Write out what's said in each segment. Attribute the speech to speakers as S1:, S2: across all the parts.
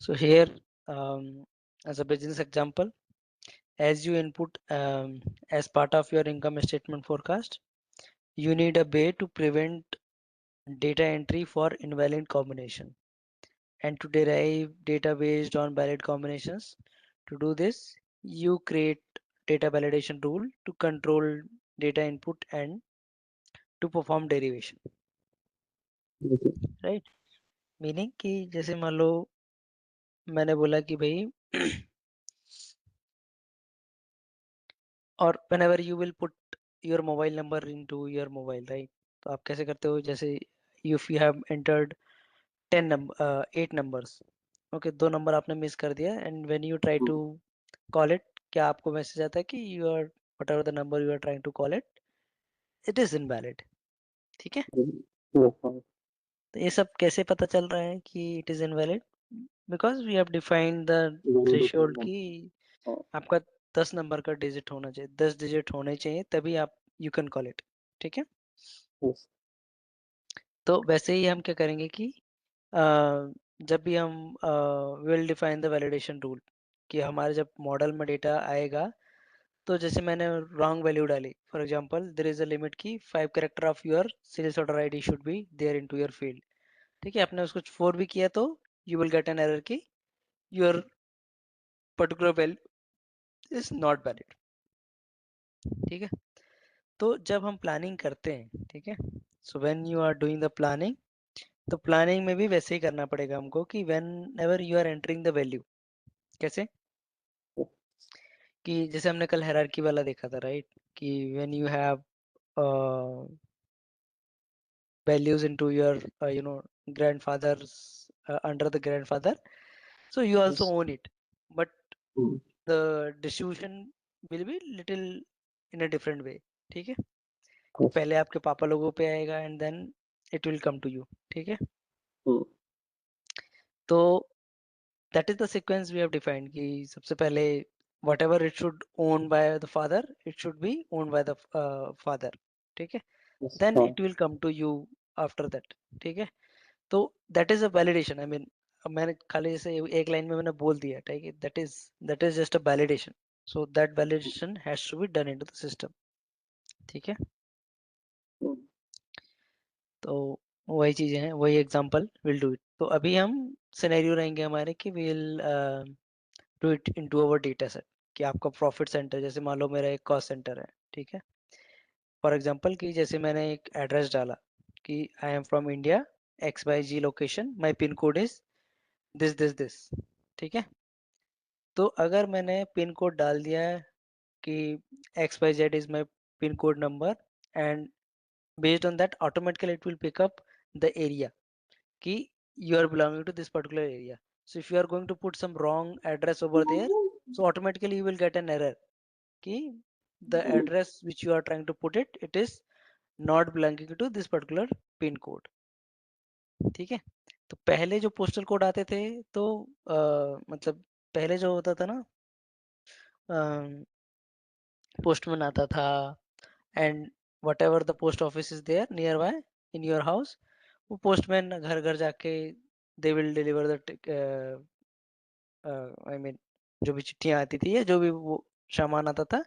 S1: So here, as a business example, as you input as part of your income statement forecast, you need a way to prevent data entry for invalid combination and to derive data based on valid combinations. To do this, you create data validation rule to control data input and to perform derivation,
S2: Okay.
S1: right? Meaning कि जैसे मान लो मैंने बोला कि भाई और whenever you will put your mobile number into your mobile, right? तो आप कैसे करते हो, जैसे if you have entered 8 numbers, okay, 2 number आपने मिस कर दिया and when you try to call it, क्या आपको मैसेज आता है कि you are whatever the number you are trying to call it, it is invalid. ठीक है,
S2: Yes, sir.
S1: तो ये सब कैसे पता चल रहा है कि it is invalid? Because we have defined the
S2: Zero to
S1: threshold
S2: seven.
S1: कि
S2: Oh,
S1: आपका 10 नंबर का डिजिट होना चाहिए, 10 डिजिट होने चाहिए, तभी आप यू कैन कॉल इट। ठीक है,
S2: yes.
S1: तो वैसे ही हम क्या करेंगे कि अ, जब भी हम will define the validation rule कि हमारे जब मॉडल में डेटा आएगा, तो जैसे मैंने रॉन्ग वैल्यू डाली, for example there is a limit की 5 character of your sales order ID should be there into your field. ठीक है, आपने उसको 4 भी किया तो you will get an error की your particular value is not valid. ठीक है, तो जब हम प्लानिंग करते हैं, ठीक है, so when you are doing the planning, तो प्लानिंग में भी वैसे ही करना पड़ेगा हमको कि whenever you are entering the value, कैसे कि जैसे हमने कल हायरार्की वाला देखा था, राइट? कि when you have values into your grandfather's under the grandfather, so you also
S2: Yes.
S1: own it, but
S2: Mm.
S1: the distribution will be little in a different way। ठीक है, कि
S2: Yes.
S1: पहले आपके पापा लोगों पे आएगा and then it will come to you. ठीक है,
S2: Mm.
S1: तो that is the sequence we have defined कि सबसे पहले whatever it should own by the father, it should be owned by the father। ठीक है,
S2: Yes.
S1: then it will come to you after that। ठीक है, तो that is a validation, I mean मैंने खाली जैसे एक लाइन में मैंने बोल दिया, ठीक है, that is just a validation, so that validation has to be done into the system. ठीक है,
S2: Mm.
S1: तो वही चीजें हैं, वही एग्जांपल विल डू इट। तो अभी हम सिनेरियो रहेंगे हमारे कि will do it into our data set, कि आपका प्रॉफिट सेंटर, जैसे मान लो मेरा एक कॉस्ट सेंटर है। ठीक है, फॉर एग्जांपल कि जैसे मैंने एक एड्रेस डाला कि I am from India, X Y Z location, my pin code is this. ठीक है, तो अगर मैंने पिन कोड डाल दिया है कि X Y Z is my pin code number, and based on that automatically it will pick up the area कि you are belonging to this particular area। So if you are going to put some wrong address over there, so automatically you will get an error कि the
S2: Mm.
S1: address which you are trying to put it, it is not belonging to this particular pin code। ठीक है, तो पहले जो postal code आते थे, तो मतलब पहले जो होता था ना, पोस्टमैन आता था and whatever the post office is there nearby in your house, वो पोस्टमैन घर घर जाके they will deliver the I mean जो भी चिट्ठियां आती थी या जो भी वो सामान आता था,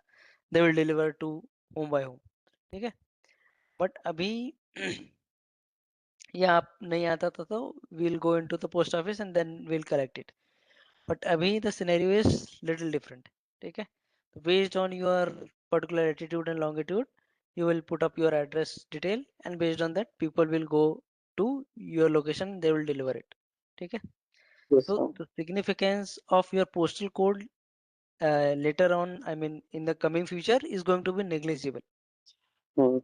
S1: they will deliver to home by home. ठीक है, बट अभी ये आप नहीं आता था तो we'll go into the post office and then we'll collect it, but अभी the scenario is little different। ठीक है, तो based on your particular latitude and longitude, you will put up your address detail and based on that people will go to your location, they will deliver it। ठीक है,
S2: Yes,
S1: so
S2: sir.
S1: the significance of your postal code later on, I mean in the coming future, is going to be negligible।
S2: Mm.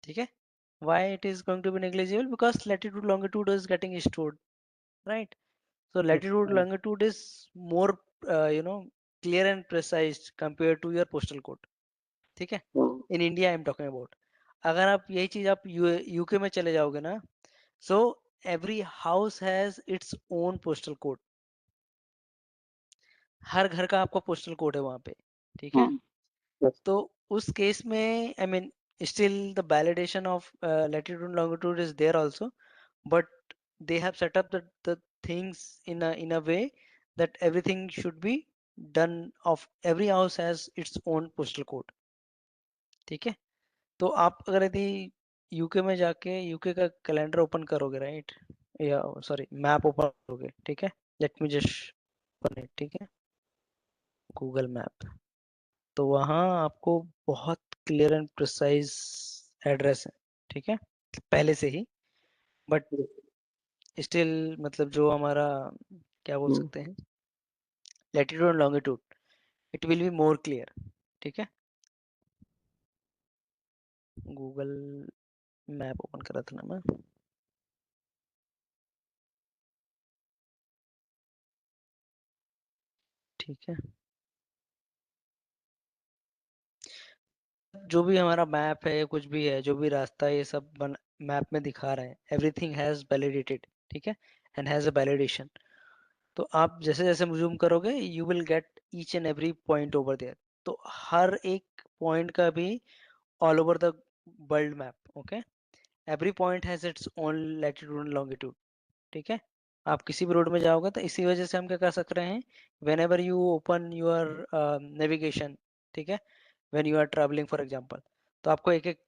S1: ठीक है, why it is going to be negligible? Because latitude longitude is getting stored, right? So
S2: Yes,
S1: latitude
S2: sir.
S1: longitude is more clear and precise compared to your postal code। ठीक है,
S2: Mm.
S1: In India I am talking about. अगर आप यही चीज आप UK में चले जाओगे ना, so every house has its own postal code, हर घर का आपका पोस्टल कोड है वहां पे। ठीक है,
S2: Mm. Yes.
S1: तो उस केस में I mean still the validation of latitude and longitude is there also, but they have set up the things in a way that everything should be done of every house has its own postal code. ठीक है, तो आप अगर यदि UK में जाके UK का calendar open करोगे, राइट, या सॉरी मैप ओपन करोगे, ठीक है, late me just open it, ठीक है, गूगल मैप, तो वहाँ आपको बहुत क्लियर एंड प्रिसाइज एड्रेस है, ठीक है, पहले से ही, बट स्टिल मतलब जो हमारा क्या बोल
S2: हम्म,
S1: सकते हैं, latitude and longitude, it will be more clear, ठीक है, गूगल मैप ओपन करा था ना मैं, ठीक है, जो भी हमारा मैप है, कुछ भी है, जो भी रास्ता है, ये सब मैप में दिखा रहे हैं, एवरीथिंग हैज वैलिडेटेड, ठीक है, एंड हैज अ वैलिडेशन। तो आप जैसे जैसे जूम करोगे you will get each and every point over there, तो हर एक पॉइंट का भी all over the world map, okay, every point has its own latitude and longitude, ठीक है, आप किसी भी रोड में जाओगे तो इसी वजह से हम क्या कर सक रहे हैं, whenever you open your navigation, ठीक है, when you are travelling for example, तो आपको एक एक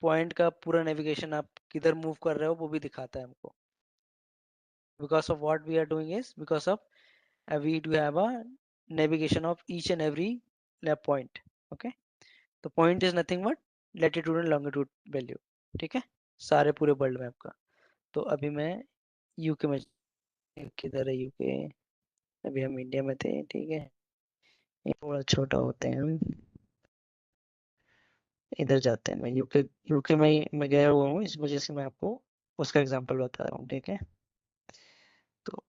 S1: पॉइंट का पूरा नेविगेशन, आप किधर मूव कर रहे हो वो भी दिखाता है हमको, because of what we are doing is because of we do have a navigation of each and every point, okay, तो point is nothing but latitude and longitude value, ठीक है, सारे पूरे वर्ल्ड मैप का। तो अभी मैं यूके में, किधर है यूके, अभी हम इंडिया में थे, ठीक है, ये थोड़ा छोटा होते हैं हम, इधर जाते हैं, मैं यूके, यूके में मैं गया हुआ हूँ, इस वजह से मैं आपको उसका एग्जांपल बता रहा हूँ, ठीक है, तो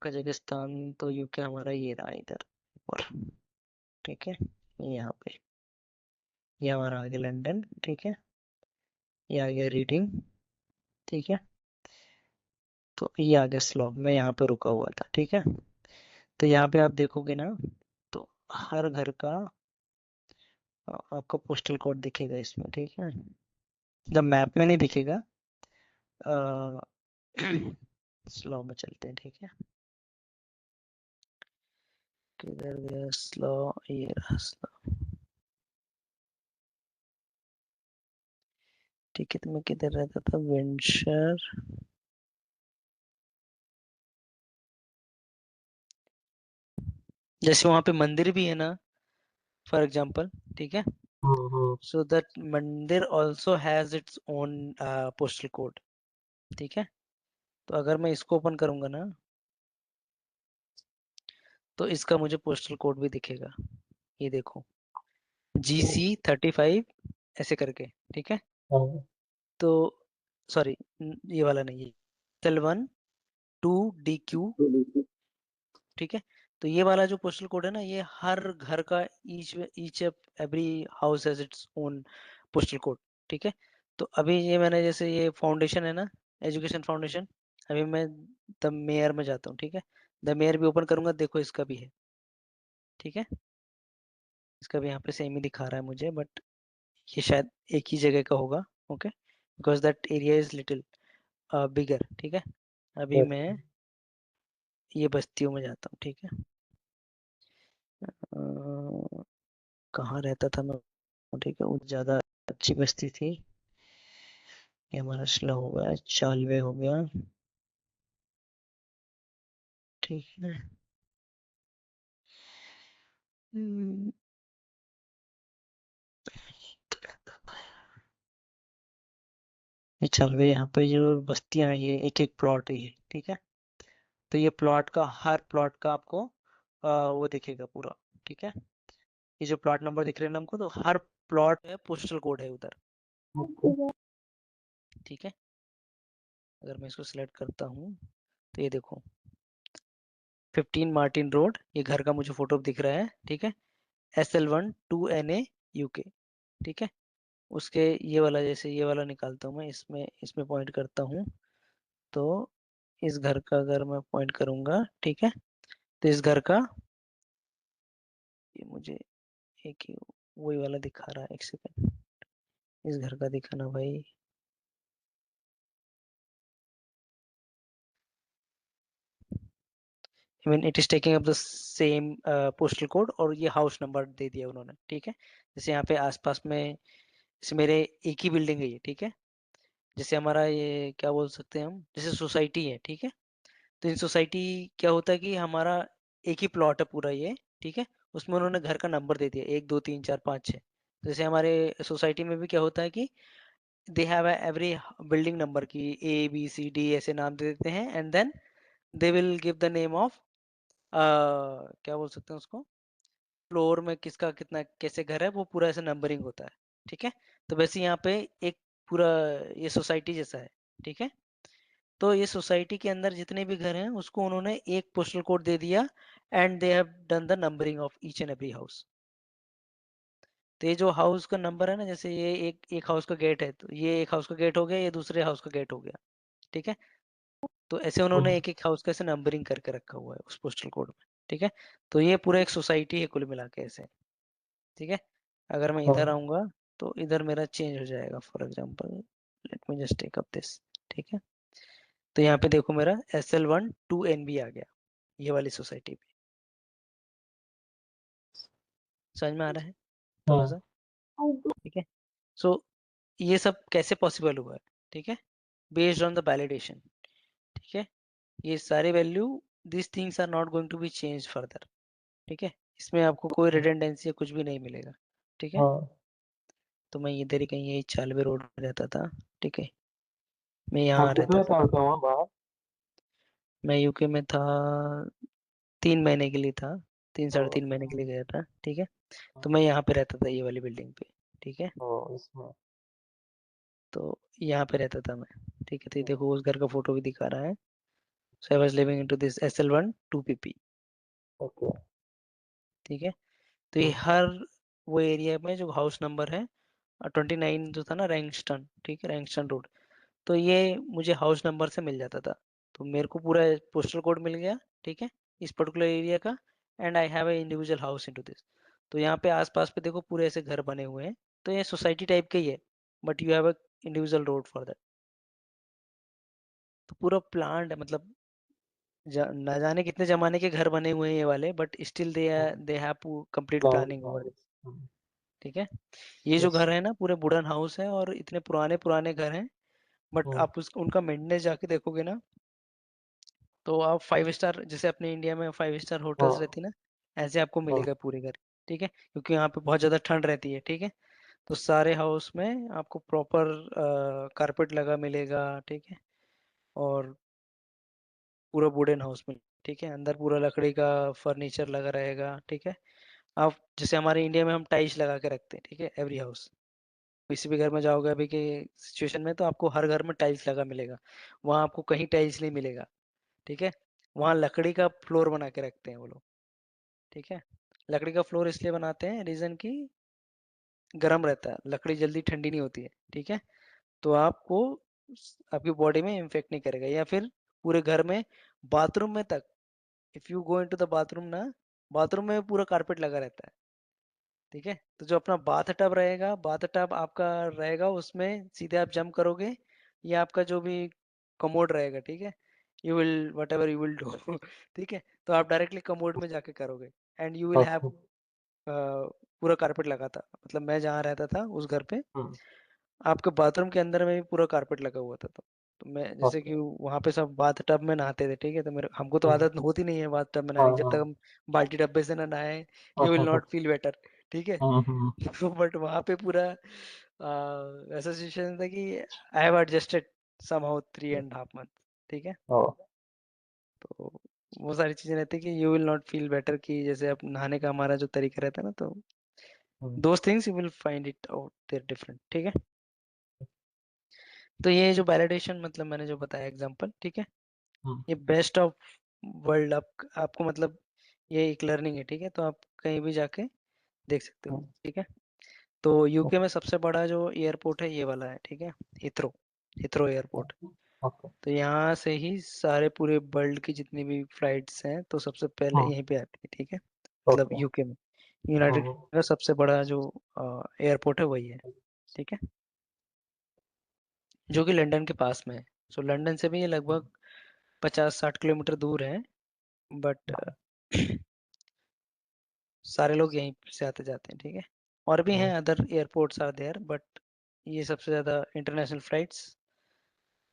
S1: कजाकिस्तान, तो यूके हमारा ये रहा इधर ऊपर, ठीक है, यहाँ पे, ये हमारा आ गया लंदन, ठीक है, ये आ गया रीडिंग, ठीक है, तो ये आ गया स्लॉग, मैं यहाँ पे रुका हुआ था, ठीक है, तो यहाँ पे आप देखोगे ना, तो हर घर का आपको पोस्टल कोड दिखेगा इसमें, ठीक है, जब मैप में नहीं दिखेगा, स्लॉ में चलते हैं, ठीक है, किधर गया स्लॉ, ये रहा स्लॉ, ठीक है, तो मैं किधर रहता था, विंडशर, जैसे वहां पे मंदिर भी है ना, फॉर एग्जाम्पल, ठीक है,
S2: हम्म,
S1: सो दैट मंदिर also has its own postal code, ठीक है, तो अगर मैं इसको ओपन करूंगा ना, तो इसका मुझे पोस्टल कोड भी दिखेगा, ये देखो, GC35 ऐसे करके, ठीक है,
S2: हाँ,
S1: तो सॉरी, ये वाला नहीं है, SL12DQ,
S2: तो देखिए,
S1: ठीक है, तो ये वाला जो पोस्टल कोड है ना, ये हर घर का, each each every house has its own postal code, ठीक है, तो अभी ये मैंने जैसे ये फाउंडेशन है ना, एजुकेशन फाउंडेशन, अभी मैं द मेयर में जाता हूँ, ठीक है, द मेयर भी ओपन करूंगा, देखो इसका भी है, ठीक है, इसका भी यहाँ पे सेम ही दिखा रहा है मुझे, बट ये शायद एक ही जगह का होगा, okay, because that area is little bigger, ठीक है, अभी मैं
S2: अच्छा,
S1: ये बस्तियों में जाता हूँ, ठीक है, अ, कहाँ रहता था मैं, ठीक है, वो ज़्यादा अच्छी बस्ती थी, ये हमारा स्लो हो गया, चालवे हो गया, ठीक है, हम्म, ये चालवे, यहाँ पे जो बस्तियां हैं ये एक एक प्लॉट है ये, ठीक है, तो ये प्लॉट का, हर प्लॉट का आपको वो दिखेगा पूरा, ठीक है, ये जो प्लॉट नंबर दिख रहे हैं ना हमको, तो हर प्लॉट में पोस्टल कोड है उधर,
S2: अच्छा,
S1: ठीक है, अगर मैं इसको सिलेक्ट करता हूँ, तो ये देखो 15 मार्टिन रोड, ये घर का मुझे फोटो दिख रहा है, ठीक है, SL12NA UK, ठीक है, उसके ये वाला, जैसे ये वाला निकालता हूँ मैं, इसमें इसमें पॉइंट करता हूँ, तो इस घर का अगर मैं पॉइंट करूंगा, ठीक है, तो इस घर का, ये मुझे एक ही वही वाला दिखा रहा है, एक सेकंड, इस घर का दिखाना भाई, I mean it is taking up the same postal code, और ये हाउस नंबर दे दिया उन्होंने, ठीक है। जैसे यहाँ पे आसपास में, जैसे मेरे एक ही बिल्डिंग है ये, ठीक है। जैसे हमारा ये क्या बोल सकते हैं हम, जैसे सोसाइटी है, ठीक है। तो इन सोसाइटी क्या होता है कि हमारा एक ही प्लॉट है पूरा ये, ठीक है। उसमें उन्होंने घर का नंबर दे दिया, 1 2 3 4 5 6। जैसे हमारे सोसाइटी में भी क्या होता है कि they have every building number की ABCD ऐसे नाम दे देते हैं, and then they will give the name of, क्या बोल सकते हैं उसको, फ्लोर में किसका कितना कैसे घर है, वो पूरा ऐसे नंबरिंग होता है, ठीक है। तो वैसे यहाँ पे एक पूरा ये सोसाइटी जैसा है, ठीक है। तो ये सोसाइटी के अंदर जितने भी घर हैं उसको उन्होंने एक पोस्टल कोड दे दिया, and they have done the numbering of each and every house. तो ये जो हाउस का नंबर है ना, जैसे ये एक एक हाउस का गेट है, तो ये एक हाउस का गेट हो गया, ये दूसरे हाउस का गेट हो गया, ठीक है। तो ऐसे उन्होंने
S2: हम्म,
S1: एक एक हाउस का ऐसे नंबरिंग करके रखा हुआ है उस पोस्टल कोड में, ठीक है। तो ये पूरा एक सोसाइटी है कुल मिला के ऐसे, ठीक है। अगर मैं इधर
S2: हाँ
S1: आऊंगा तो इधर मेरा चेंज हो जाएगा, for example let me just take up this, ठीक है। तो यहाँ पे देखो मेरा SL12NB आ गया, ये वाली सोसाइटी पे। समझ में आ रहा है थोड़ा
S2: हाँ
S1: सा, ठीक है। सो ये सब कैसे पॉसिबल हुआ है, ठीक है, बेस्ड ऑन द वैलिडेशन, ठीक है। ये सारे value, this things are not going to be change further, ठीक है। इसमें आपको कोई रिडंडेंसी या कुछ भी नहीं मिलेगा, ठीक है।
S2: हाँ
S1: तो मैं इधर ही कहीं यही चालवे रोड में रहता था, ठीक है। मैं यहाँ
S2: आप
S1: रहता
S2: कितने
S1: था,
S2: साल का हुआ बाहर?
S1: मैं यूके में था, 3 महीने के लिए था, तीन
S2: ओ,
S1: साढ़े तीन महीने के
S2: अच्छा,
S1: लिए गया था, ठीक है। तो मैं
S2: हाँ,
S1: यहाँ पे रहता था, ये वाली बिल्डिंग पे, ठीक है।
S2: ओ इसमें।
S1: तो यहाँ पे रहता था मैं, ठीक है। तो ये
S2: हम्म,
S1: देखो उस घर का फोटो भी दिखा रहा है। So I was living into this SL12PP,
S2: okay.
S1: ठीक है। तो ये
S2: हम्म,
S1: हर वो एरिया में जो हाउस नंबर है, 29 जो था ना, रैंगस्टन, ठीक है, रैंगस्टन रोड। तो ये मुझे हाउस नंबर से मिल जाता था। तो मेरे को पूरा पोस्टल कोड मिल गया, ठीक है, इस पर्टिकुलर एरिया का, and I have a individual house into this. तो यहाँ पे आसपास पे देखो पूरे ऐसे घर बने हुए हैं। तो ये सोसाइटी टाइप का ही है, but you have a individual road for that. तो पूरा प्लान्ड है, मतलब ना जाने कितने जमाने के घर बने हुए हैं ये वाले, but still they have complete
S2: plan
S1: planning over,
S2: nice.
S1: ठीक है। ये जो
S2: यस।
S1: घर है ना पूरे वुडन हाउस है, और इतने पुराने पुराने घर हैं, बट
S2: हम्म,
S1: आप उनका मेंटेनेंस जाके देखोगे ना, तो आप 5 स्टार, जैसे अपने इंडिया में 5 स्टार होटल्स
S2: हाँ
S1: रहती ना, ऐसे आपको
S2: हाँ
S1: मिलेगा पूरे घर, ठीक है। क्योंकि यहाँ पे बहुत ज़्यादा ठंड रहती है, ठीक है। तो सारे हाउस में आपको प्रॉपर कारपेट लगा मिलेगा, ठीक है। और पूरा वुडन हाउस में, ठीक है, अंदर पूरा लकड़ी का फर्नीचर लगा रहेगा, ठीक है। आप जैसे हमारे इंडिया में हम टाइल्स लगा के रखते हैं, ठीक है, एवरी हाउस। किसी भी घर में जाओगे अभी के सिचुएशन में, तो आपको हर घर में टाइल्स लगा मिलेगा। वहाँ आपको कहीं टाइल्स नहीं मिलेगा, ठीक है। वहाँ लकड़ी का फ्लोर बना के रखते हैं वो लोग, ठीक है। लकड़ी का फ्लोर इसलिए बनाते हैं, रीजन की गर्म रहता है, लकड़ी जल्दी ठंडी नहीं होती है, ठीक है। तो आपको आपकी बॉडी में इन्फेक्ट नहीं करेगा। या फिर पूरे घर में, बाथरूम में तक, if you go into the bathroom ना, बाथरूम में पूरा कारपेट लगा रहता है, ठीक है। तो जो अपना बाथ टब रहेगा, बाथ टब आपका रहेगा, उसमें सीधे आप जंप करोगे, या आपका जो भी कमोड रहेगा, ठीक है, you will what ever you will do ठीक है। तो आप डायरेक्टली कमोड में जाके करोगे, and you will have
S2: okay.
S1: पूरा कारपेट लगा था। मतलब मैं जहाँ रहता था उस घर पे,
S2: हम्म,
S1: आपके बाथरूम के अंदर में भी पूरा कारपेट लगा हुआ था। तो मैं जैसे
S2: ओके।
S1: कि वहां पे सब बाथ टब में नहाते थे, ठीक है। तो मेरे हमको तो
S2: हम्म,
S1: आदत होती नहीं है बाथ टब में
S2: हाँ
S1: नहाने की, जब तक
S2: हाँ
S1: हम बाल्टी डब्बे से ना नहाए, यू विल
S2: हाँ
S1: नॉट फील बेटर, ठीक है।
S2: हम्म,
S1: बट वहां पे पूरा ऐसा सिचुएशन था कि I have adjusted somehow 3.5 month, ठीक है।
S2: ओ,
S1: तो वो सारी चीजें रहती है कि you will not feel better, कि जैसे अब नहाने का हमारा जो तरीका रहता है ना, तो
S2: hmm,
S1: those things you will find it out there different, ठीक है। तो ये जो वैलिडेशन, मतलब मैंने जो बताया एग्जांपल, ठीक है,
S2: हम्म,
S1: ये बेस्ट ऑफ वर्ल्ड आपको मतलब ये एक लर्निंग है, ठीक है। तो आप कहीं भी जाके देख सकते हो,
S2: हम्म,
S1: ठीक है। तो यूके
S2: ओके।
S1: में सबसे बड़ा जो एयरपोर्ट है ये वाला है, ठीक है, हिथ्रो, हिथ्रो एयरपोर्ट।
S2: ओके।
S1: तो यहाँ से ही सारे पूरे वर्ल्ड की जितनी भी फ्लाइट्स हैं, तो सबसे पहले
S2: हम्म,
S1: यहीं पे आती है, ठीक है। मतलब
S2: ओके।
S1: यूके में यूनाइटेड
S2: हम्म,
S1: का सबसे बड़ा जो एयरपोर्ट है वही है, ठीक है, जो कि लंदन के पास में है। सो लंदन से भी ये लगभग 50-60 किलोमीटर दूर है, बट सारे लोग यहीं से आते जाते हैं, ठीक है। और भी हैं, other airports are there, but ये सबसे ज़्यादा international flights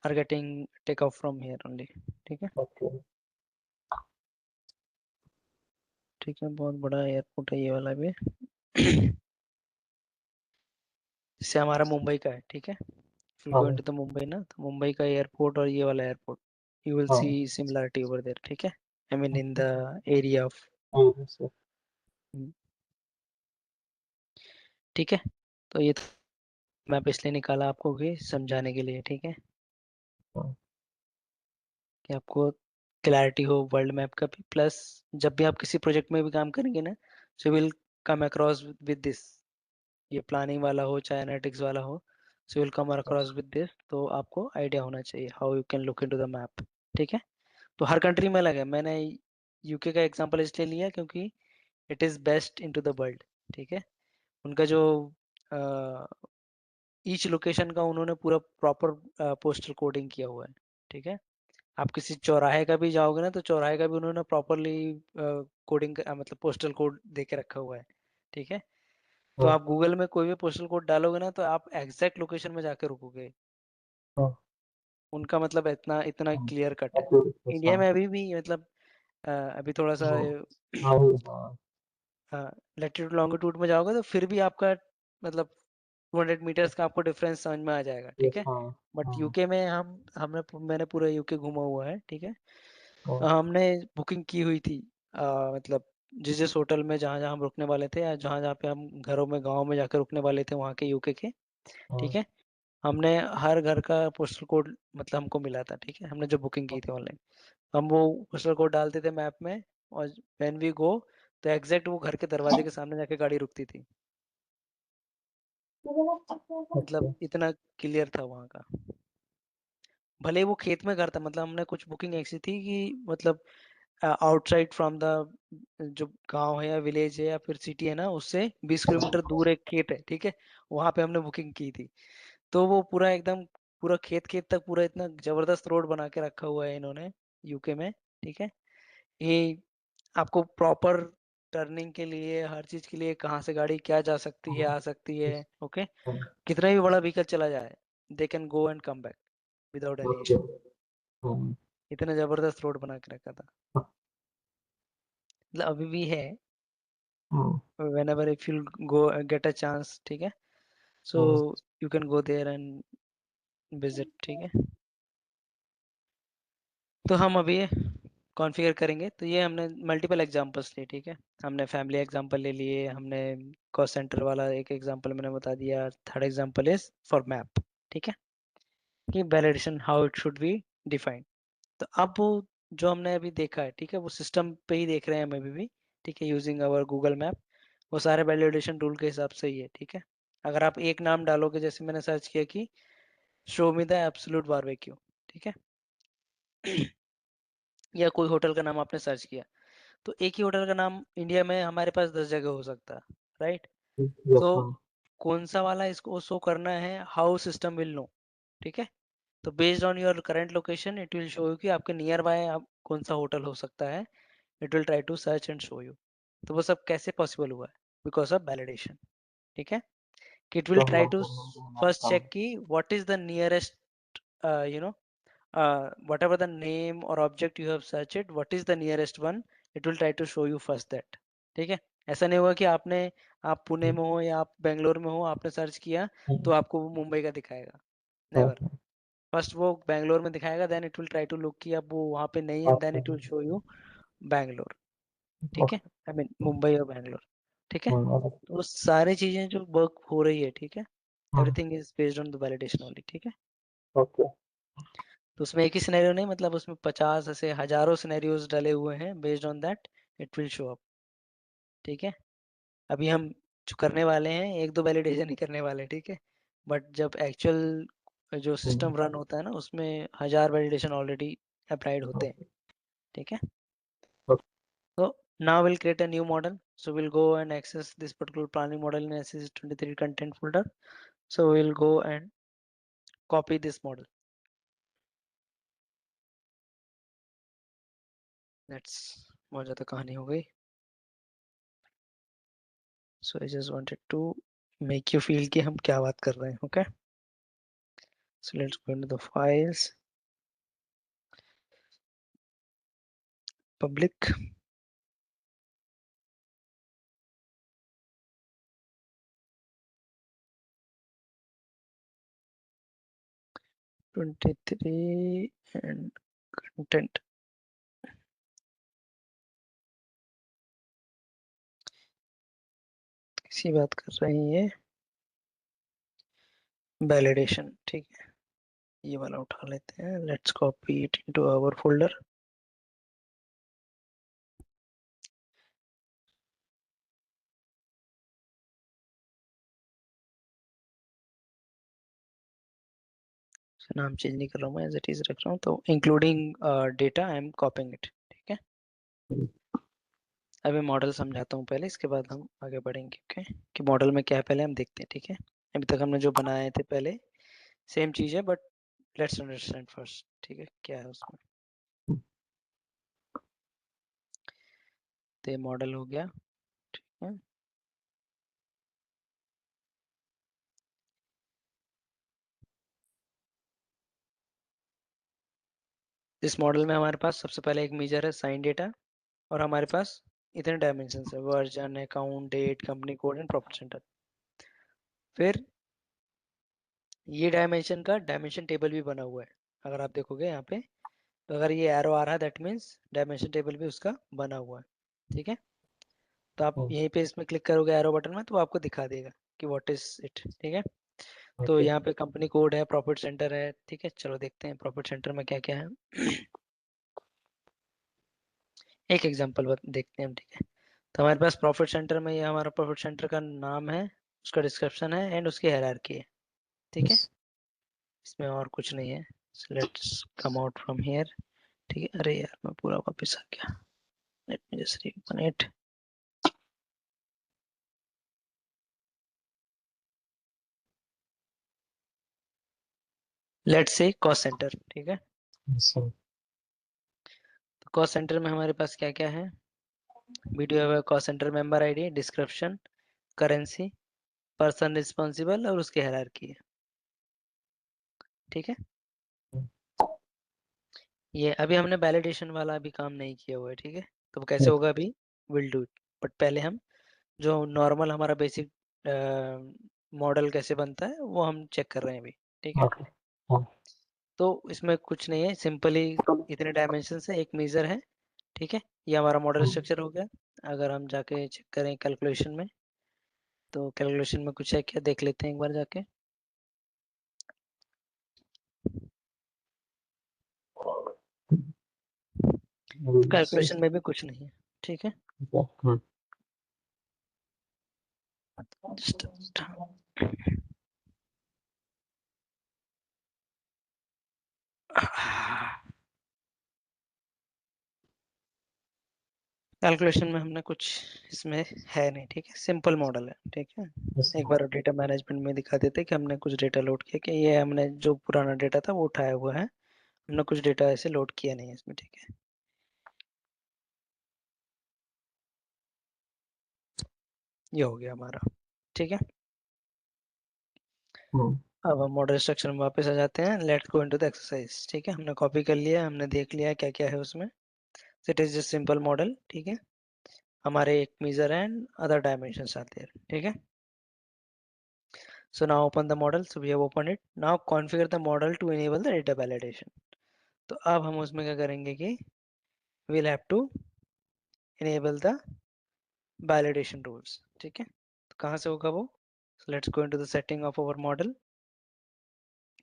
S1: are getting take off from here only, ठीक है।
S2: ओके।
S1: ठीक है, बहुत बड़ा एयरपोर्ट है ये वाला भी। जैसे हमारा मुंबई का है, ठीक है। If you
S2: हाँ
S1: go into the मुंबई ना, तो मुंबई का एयरपोर्ट और ये वाला एयरपोर्ट, यू विल सी
S2: हाँ।
S1: सिमिलरिटी ओवर देयर, ठीक है। I mean in the area of,
S2: sir.
S1: ठीक है। तो ये मैप इसलिए निकाला आपको कि समझाने के लिए, ठीक है,
S2: हाँ
S1: कि आपको क्लैरिटी हो वर्ल्ड मैप का भी, प्लस जब भी आप किसी प्रोजेक्ट में भी काम करेंगे ना, so will come across with this, ये प्लानिंग वाला हो चाहे एनालिटिक्स वाला हो, so will come across with this, तो आपको आइडिया होना चाहिए how you can look into the map, ठीक है। तो हर कंट्री में अलग है, मैंने यूके का एग्जांपल इसलिए लिया क्योंकि it is best into the world, ठीक है। उनका जो ईच लोकेशन का उन्होंने पूरा प्रॉपर पोस्टल कोडिंग किया हुआ है, ठीक है। आप किसी चौराहे का भी जाओगे ना, तो चौराहे का भी उन्होंने प्रॉपरली कोडिंग मतलब पोस्टल कोड दे के रखा हुआ है, ठीक है। तो
S2: हाँ
S1: आप गूगल में कोई भी पोस्टल कोड डालोगे ना, तो आप एग्जैक्ट लोकेशन में जाके रुकोगे।
S2: हाँ
S1: उनका मतलब इतना इतना
S2: हाँ।
S1: क्लियर कट है।
S2: एक्यूरेट,
S1: इंडिया
S2: हाँ।
S1: में अभी भी मतलब अभी थोड़ा सा
S2: हाँ हाँ हाँ।
S1: लेटीट्यूड लॉन्गिट्यूड में जाओगे तो फिर भी आपका मतलब 200 मीटर्स का आपको डिफरेंस समझ में आ जाएगा, ठीक
S2: यस,
S1: है।
S2: हाँ
S1: बट
S2: हाँ
S1: यूके में हमने मैंने पूरा यूके घूमा हुआ है, ठीक है।
S2: हाँ
S1: हमने बुकिंग की हुई थी, मतलब जिस जिस होटल में जहाँ जहाँ हम रुकने वाले थे, या जहाँ जहाँ पे हम घरों में गाँव में जाकर रुकने वाले थे वहाँ के यूके के,
S2: हाँ
S1: ठीक है। हमने हर घर का पोस्टल कोड मतलब हमको मिला था, ठीक है, हमने जो बुकिंग की थी ऑनलाइन, हम वो पोस्टल कोड डालते थे मैप में, और व्हेन वी गो, तो एग्जैक्ट वो घर के दरवाजे के सामने जाके गाड़ी रुकती थी। मतलब
S2: ओके।
S1: इतना क्लियर था वहाँ का। भले ही वो खेत में घर था, मतलब हमने कुछ बुकिंग ऐसी थी कि मतलब आउटसाइड फ्रॉम द जो गांव है या विलेज है या फिर सिटी है ना, उससे 20 किलोमीटर दूर एक खेत है, ठीक है। वहां पे हमने बुकिंग की थी। तो वो पूरा एकदम पूरा खेत खेत तक पूरा इतना जबरदस्त रोड बना के रखा हुआ है इन्होंने यूके में, ठीक है। ये आपको प्रॉपर टर्निंग के लिए हर चीज के लिए कहाँ से गाड़ी क्या जा सकती है
S2: हाँ
S1: आ सकती है, ओके।
S2: हाँ।
S1: कितना भी बड़ा व्हीकल चला जाए, they can go and come back without any
S2: okay.
S1: Issue.
S2: हाँ
S1: इतना जबरदस्त रोड बना के रखा था, मतलब अभी भी है।
S2: हाँ
S1: whenever if you go get a chance, ठीक है, so
S2: हाँ
S1: you can go there and visit, ठीक है। तो हम अभी कॉन्फ़िगर करेंगे, तो ये हमने मल्टीपल एग्जांपल्स लिए, ठीक है। हमने फैमिली एग्जांपल ले लिए, हमने कॉस्ट सेंटर वाला एक एग्जांपल मैंने बता दिया, third example is for map, ठीक है, कि validation how it should be defined. तो अब वो जो हमने अभी देखा है, ठीक है, वो सिस्टम पे ही देख रहे हैं हम अभी भी, ठीक है, यूजिंग अवर गूगल मैप। वो सारे वैलिडेशन टूल के हिसाब से ही है, ठीक है। अगर आप एक नाम डालोगे, जैसे मैंने सर्च किया कि show me the absolute barbecue, ठीक है, या कोई होटल का नाम आपने सर्च किया, तो एक ही होटल का नाम इंडिया में हमारे पास 10 जगह हो सकता है, राइट।
S2: यस,
S1: तो
S2: हाँ
S1: कौन सा वाला इसको शो करना है, हाउ सिस्टम विल नो, ठीक है। तो based on your current location it will show you कि आपके नियर बाय आप कौन सा होटल हो सकता है, it will try to search and show you. तो वो सब कैसे पॉसिबल हुआ है, बिकॉज ऑफ वैलिडेशन, ठीक है। कि इट विल
S2: तो
S1: ट्राई
S2: हम
S1: टू
S2: हम
S1: फर्स्ट
S2: हम
S1: चेक कि what is the nearest, you know whatever the name or object you have searched, what is the nearest one, it will try to show you first that, ठीक है। ऐसा नहीं होगा कि आप पुणे में हो या आप बेंगलोर में हो, आपने सर्च किया तो आपको वो मुंबई का दिखाएगा, नेवर। फर्स्ट वो बेंगलोर में दिखाएगा, then it will try to look कि अब वो वहाँ पे नहीं है, then it will show you Bangalore, ठीक है, आई मीन मुंबई और बैंगलोर, ठीक है। तो वो सारी चीजें जो वर्क हो रही है, ठीक है, everything is based on the validation only, ठीक है।
S2: ओके।
S1: तो उसमें एक ही सिनेरियो नहीं, मतलब उसमें 50 ऐसे हजारों सिनेरियोज डले हुए हैं, based on that it will show up, ठीक है। अभी हम जो करने वाले हैं, एक दो वैलिडेशन ही करने वाले हैं, ठीक है। बट जब एक्चुअल जो सिस्टम रन होता है ना, उसमें 1000 वैलिडेशन ऑलरेडी अप्लाइड होते हैं, ठीक है। So now we'll create a new model. So we'll go and access this particular planning model in SCC23 content folder. So we'll go and copy this model. Let's, बहुत ज़्यादा कहानी हो गई। So I just wanted to make you feel कि हम क्या बात कर रहे हैं। Okay, so let's go into the files, public, twenty three and content. इसी बात कर रहे हैं ये वैलिडेशन। ठीक है, ये वाला उठा लेते हैं। Let's copy it into our folder. नाम चेंज नहीं कर रहा हूँ मैं, एज इट इज रख रहा हूँ। तो including data I am कॉपिंग it. ठीक है, अभी मॉडल समझाता हूँ पहले, इसके बाद हम आगे बढ़ेंगे। ओके, कि मॉडल में क्या है पहले हम देखते हैं। ठीक है, अभी तक हमने जो बनाए थे पहले सेम चीज़ है, बट लेट्स अंडरस्टैंड फर्स्ट। ठीक है, क्या है उसमें। तो ये मॉडल हो गया। ठीक है, इस मॉडल में हमारे पास सबसे पहले एक मेजर है साइन डेटा, और हमारे पास इतने डायमेंशन है, version, account, date, company code and profit centre. फिर ये डायमेंशन का डायमेंशन टेबल भी बना हुआ है। अगर आप देखोगे यहाँ पे, तो अगर ये एरो आ रहा है दैट मीन्स डायमेंशन टेबल भी उसका बना हुआ है। ठीक है, तो आप यहीं पे इसमें क्लिक करोगे एरो बटन में, तो आपको दिखा देगा कि व्हाट इज इट। ठीक है, तो
S2: ओके।
S1: यहाँ पे कंपनी कोड है, प्रॉफिट सेंटर है। ठीक है, चलो देखते हैं प्रॉफिट सेंटर में क्या क्या है। एक एग्जांपल देखते हैं हम। ठीक है, तो हमारे पास प्रॉफिट सेंटर में, ये हमारा प्रॉफिट सेंटर का नाम है, उसका डिस्क्रिप्शन है एंड उसकी हायरार्की है। ठीक है,
S2: यस।
S1: इसमें और कुछ नहीं है। Let's come out from here. ठीक है, अरे यार मैं पूरा वापस आ गया। Late me just reopen it. Let's say cost centre. ठीक है,
S2: सर।
S1: तो कॉस्ट सेंटर में हमारे पास क्या क्या है। Video cost centre member ID, description, currency, person responsible और उसकी हायरार्की है। ठीक है, ये अभी हमने वैलिडेशन वाला अभी काम नहीं किया हुआ है। ठीक है, तो वो कैसे होगा अभी, विल डू इट। बट पहले हम जो नॉर्मल हमारा बेसिक मॉडल कैसे बनता है वो हम चेक कर रहे हैं अभी। ठीक है,
S2: ओके। हाँ।
S1: तो इसमें कुछ नहीं है, सिंपली इतने डायमेंशन है, एक मेजर है। ठीक है, ये हमारा मॉडल स्ट्रक्चर हो गया। अगर हम जाके चेक करें कैलकुलेशन में, तो कैलकुलेशन में कुछ है क्या देख लेते हैं एक बार जाके। कैलकुलेशन में भी कुछ नहीं है। ठीक है, Just- कैलकुलेशन में हमने कुछ इसमें है नहीं। ठीक है, सिंपल मॉडल है। ठीक है, एक बार डेटा मैनेजमेंट में दिखा देते कि हमने कुछ डेटा लोड किया, कि ये हमने जो पुराना डेटा था वो उठाया हुआ है, हमने कुछ डेटा ऐसे लोड किया नहीं है इसमें। ठीक है, ये हो गया हमारा। ठीक है, अब हम मॉडल स्ट्रक्चर में वापस आ जाते हैं। Let's go into the exercise. ठीक है, हमने कॉपी कर लिया, हमने देख लिया क्या क्या है उसमें। It is just simple model. ठीक है, हमारे एक मेजर एंड अदर डायमेंशंस आते हैं। ठीक है, so now open the model. So we have opened it. Now configure the model to enable the data validation. तो अब हम उसमें क्या करेंगे कि we'll have to enable the validation rules. ठीक है, तो कहाँ से होगा वो। So let's go into the setting of our model.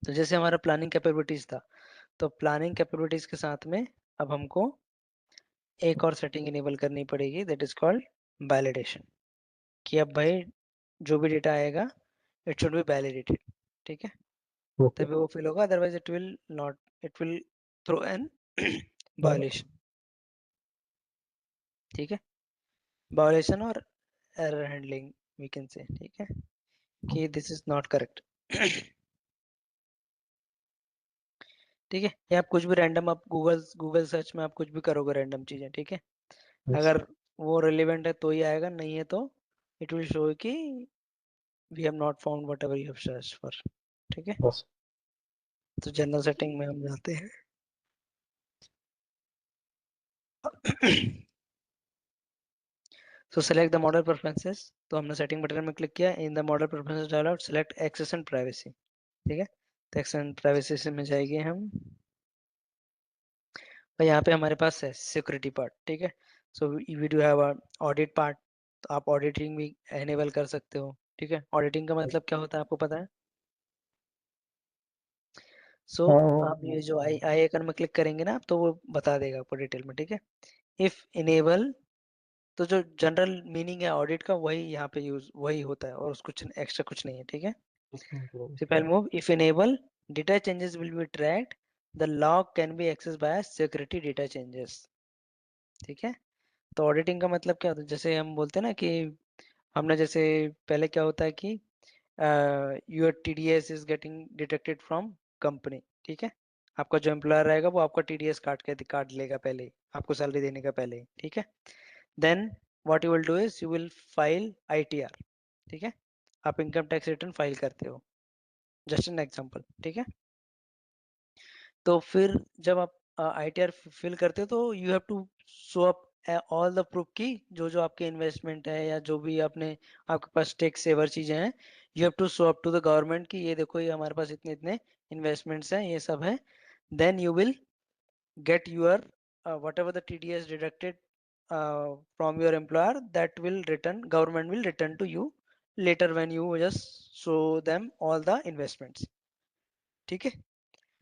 S1: तो जैसे हमारा प्लानिंग कैपेबिलिटीज था, तो प्लानिंग कैपेबिलिटीज के साथ में अब हमको एक और सेटिंग इनेबल करनी पड़ेगी, दैट इज कॉल्ड वैलिडेशन। कि अब भाई जो भी डेटा आएगा इट शुड बी वैलिडेटेड। ठीक है,
S2: ओके।
S1: तभी वो फिल होगा, otherwise it will not, it will throw an violation. ठीक है, वायलेशन और error handling we can say. ठीक है, कि दिस इज नॉट करेक्ट। ठीक है, या आप कुछ भी रैंडम, आप गूगल सर्च में आप कुछ भी करोगे रैंडम चीजें, ठीक है,
S2: yes,
S1: अगर वो रिलेवेंट है तो ही आएगा, नहीं है तो इट विल शो कि we have not found whatever you have search for. ठीक है,
S2: yes,
S1: तो जनरल सेटिंग में हम जाते हैं। So select the model preferences, तो हमने सेटिंग बटन में क्लिक किया, in the model preferences dialog select access and privacy. ठीक है, तो एक्सेस एंड प्राइवेसी से में जाएंगे हम, और यहाँ पे हमारे पास है सिक्योरिटी पार्ट। ठीक है, so we do have a audit part, तो आप ऑडिटिंग भी एनेबल कर सकते हो। ठीक है, ऑडिटिंग का मतलब क्या होता है आपको पता है? सो आप
S2: हाँ,
S1: ये जो आई आई आइकन में क्लिक करेंगे ना, तो वो बता देगा आपको डिटेल में। ठीक है, इफ इनेबल, तो जो जनरल मीनिंग है ऑडिट का वही यहाँ पे यूज वही होता है, और उसको कुछ एक्स्ट्रा कुछ नहीं है। ठीक है, simple move, if enable data changes will be tracked, the log can be access by security data changes. ठीक है, तो ऑडिटिंग का मतलब क्या होता है, जैसे हम बोलते हैं ना कि हमने जैसे पहले क्या होता है कि your TDS is getting detected from company. ठीक है, आपका जो एम्प्लॉयर रहेगा वो आपका टीडीएस काट लेगा पहले ही, आपको सैलरी देने का पहले ही। ठीक है, then what you will do is you will file ITR. ठीक है, आप इनकम टैक्स रिटर्न फाइल करते हो, जस्ट एन एग्जांपल। ठीक है, तो फिर जब आप आईटीआर फिल करते हो तो you have to show up all the proof की जो जो आपके इन्वेस्टमेंट है या जो भी आपने, आपके पास टैक्स सेवर चीजें हैं, you have to show up to the government कि ये देखो, ये हमारे पास इतने इतने इन्वेस्टमेंट्स हैं, ये सब है। Then you will get your whatever the TDS deducted from your employer, that will return, government will return to you later when you just show them all the investments। ठीक है,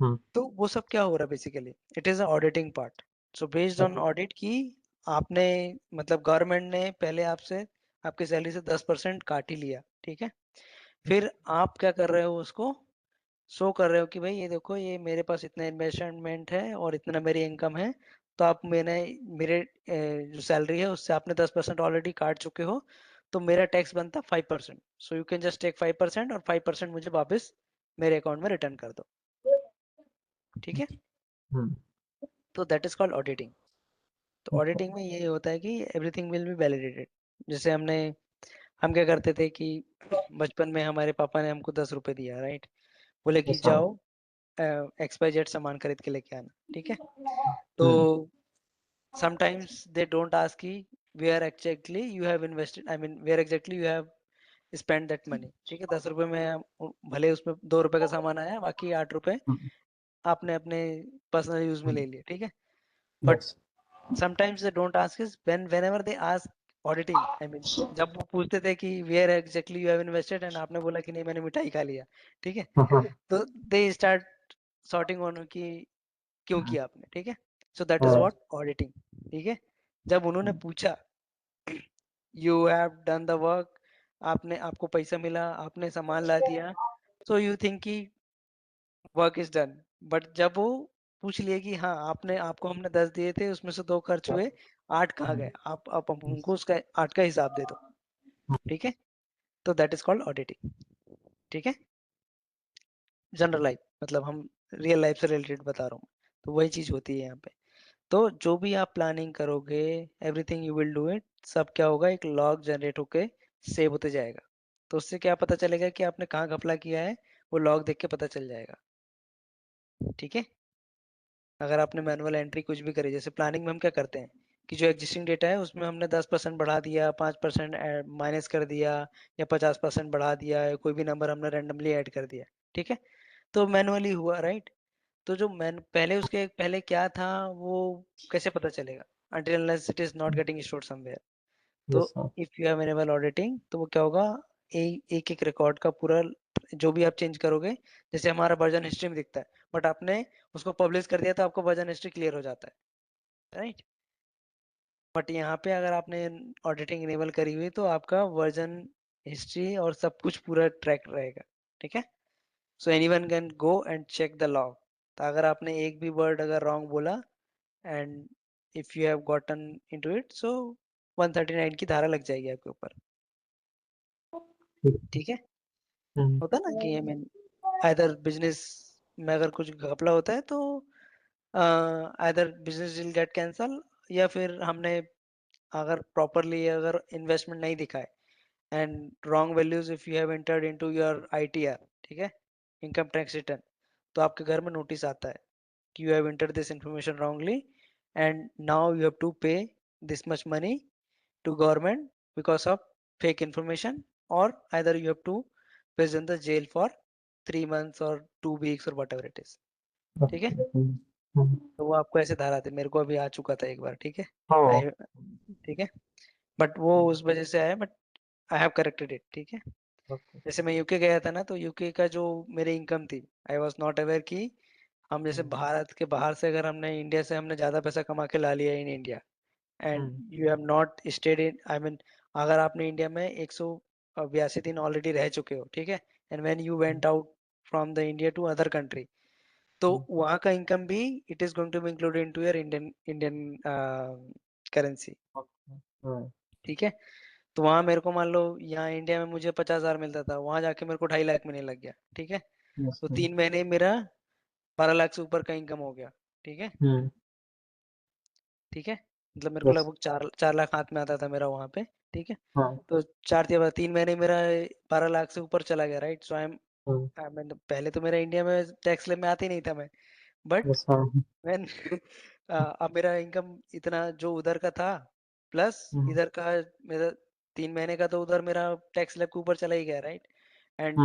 S2: हम्म,
S1: तो वो सब क्या हो रहा है basically, it is a auditing part. So based on
S2: okay,
S1: audit की, आपने मतलब गवर्नमेंट ने पहले आपसे आपकी सैलरी से 10% काट ही लिया। ठीक है, फिर आप क्या कर रहे हो, उसको शो कर रहे हो कि भाई ये देखो, ये मेरे पास इतना इन्वेस्टमेंट है और इतना मेरी इनकम है, तो आप मैंने मेरे जो सैलरी है उससे आपने 10% ऑलरेडी काट चुके हो, तो मेरा टैक्स बनता 5%। So you can just take 5% और 5% मुझे वापस मेरे अकाउंट में रिटर्न कर दो। ठीक है,
S2: हम्म,
S1: तो दैट इज कॉल्ड ऑडिटिंग। तो
S2: okay,
S1: ऑडिटिंग में ये होता है कि एवरीथिंग विल बी वैलिडेटेड। जैसे हम क्या करते थे कि बचपन में हमारे पापा ने हमको 10 रुपए दिया, राइट, बोले कि
S2: yes, हाँ,
S1: जाओ XYZ सामान खरीद के लेके आना। ठीक है, तो
S2: हम्म,
S1: sometimes they don't ask कि where exactly you have invested, I mean where exactly you have spent that money। ठीक है, 10 रुपए में भले उसमें 2 रुपए का सामान आया, बाकी 8 रुपए
S2: हम्म,
S1: आपने अपने पर्सनल यूज में
S2: हम्म,
S1: ले लिए। ठीक है, but
S2: yes,
S1: sometimes they don't ask is whenever they ask auditing, I mean जब वो पूछते थे कि where exactly you have invested, and आपने बोला कि नहीं मैंने मिठाई खा लिया। ठीक है,
S2: हाँ,
S1: तो दे स्टार्ट सॉर्टिंग ऑन कि क्यों किया आपने। ठीक है, सो दैट इज
S2: हाँ,
S1: व्हाट ऑडिटिंग। ठीक है, जब उन्होंने पूछा you have done the work, आपने, आपको पैसा मिला, आपने सामान ला दिया, सो यू थिंक कि वर्क इज डन। बट जब वो पूछ लिए कि हाँ आपने, आपको हमने 10 दिए थे, उसमें से 2 खर्च हुए, 8 कहाँ गए, आप हमको उसका 8 का हिसाब दे दो। ठीक है, तो दैट इज कॉल्ड ऑडिटिंग। ठीक है, जनरल लाइफ, मतलब हम रियल लाइफ से रिलेटेड बता रहा हूँ, तो वही चीज होती है यहाँ पे। तो जो भी आप प्लानिंग करोगे, everything you will do it, सब क्या होगा, एक लॉग जनरेट होके सेव होते जाएगा। तो उससे क्या पता चलेगा कि आपने कहाँ घपला किया है, वो लॉग देख के पता चल जाएगा। ठीक है, अगर आपने मैनुअल एंट्री कुछ भी करी, जैसे प्लानिंग में हम क्या करते हैं कि जो एग्जिस्टिंग डेटा है उसमें हमने 10% बढ़ा दिया, 5% माइनस कर दिया, या 50% बढ़ा दिया, या कोई भी नंबर हमने रेंडमली ऐड कर दिया। ठीक है, तो मैनुअली हुआ, राइट। तो जो मैन पहले, उसके पहले क्या था, वो कैसे पता चलेगा, until unless it is not getting stored somewhere। तो
S2: yes, हाँ,
S1: if you have enable auditing, तो वो क्या होगा, एक एक रिकॉर्ड का पूरा जो भी आप चेंज करोगे, जैसे हमारा वर्जन हिस्ट्री में दिखता है, बट आपने उसको पब्लिश कर दिया तो आपको वर्जन हिस्ट्री क्लियर हो जाता है, राइट। बट यहाँ पे अगर आपने ऑडिटिंग इनेबल करी हुई तो आपका वर्जन हिस्ट्री और सब कुछ पूरा ट्रैक रहेगा। ठीक है, so anyone can go and check the log. तो अगर आपने एक भी वर्ड अगर रॉन्ग बोला, and if you have gotten into it, so 139 की धारा लग जाएगी आपके ऊपर।
S2: ठीक,
S1: ठीक है,
S2: हम्म,
S1: होता ना कि आई मीन आइदर बिजनेस में अगर कुछ घपला होता है तो either business deal get cancel, या फिर हमने अगर प्रॉपरली अगर इन्वेस्टमेंट नहीं दिखाए and wrong values if you have entered into your ITR, ठीक है, इनकम टैक्स रिटर्न, तो आपके घर में नोटिस आता है कि you have entered this information wrongly and now you have to pay this much money to government because of fake information, or either you have to visit the jail for 3 months or 2 weeks or whatever it is, ठीक है।
S2: Okay.
S1: तो वो आपको ऐसे धारा थे, मेरे को अभी आ चुका था एक बार, ठीक है।
S2: हाँ।
S1: आई, ठीक है, बट वो उस वजह से आया, but I have corrected it, ठीक है।
S2: ओके।
S1: जैसे मैं यूके गया था ना, तो यूके का जो मेरी इनकम थी, आई वॉज नॉट अवेयर कि हम जैसे भारत के बाहर से अगर हमने इंडिया से हमने ज्यादा पैसा कमा के ला लिया in India and you have not stayed in, I mean अगर आपने इंडिया में 182 दिन ऑलरेडी रह चुके हो, ठीक है, and when you went out from the India to other country, तो वहाँ का इनकम भी it is going to be included into your Indian Indian currency, ठीक है। तो वहाँ मेरे को मान लो यहाँ इंडिया में मुझे 50,000 मिलता था, वहाँ जाके मेरे को 2.5 लाख मिलने लग गया, ठीक है।
S2: यस
S1: तो
S2: मैम।
S1: 3 महीने मेरा 12 लाख से ऊपर का इनकम हो गया, ठीक है। ठीक है, मतलब मेरे को
S2: यस।
S1: लगभग 4 4 लाख हाथ में आता था मेरा वहां पे, ठीक है।
S2: हाँ।
S1: तो 3 महीने मेरा 12 लाख से ऊपर चला गया, राइट। सो मैं पहले तो मेरा इंडिया में टैक्स स्लैब में आते ही नहीं था मैं, बट
S2: यस। हाँ।
S1: मैं अब मेरा इनकम इतना जो उधर का था प्लस इधर का मेरा 3 महीने का, तो उधर मेरा टैक्स स्लैब के ऊपर चला ही गया, right. And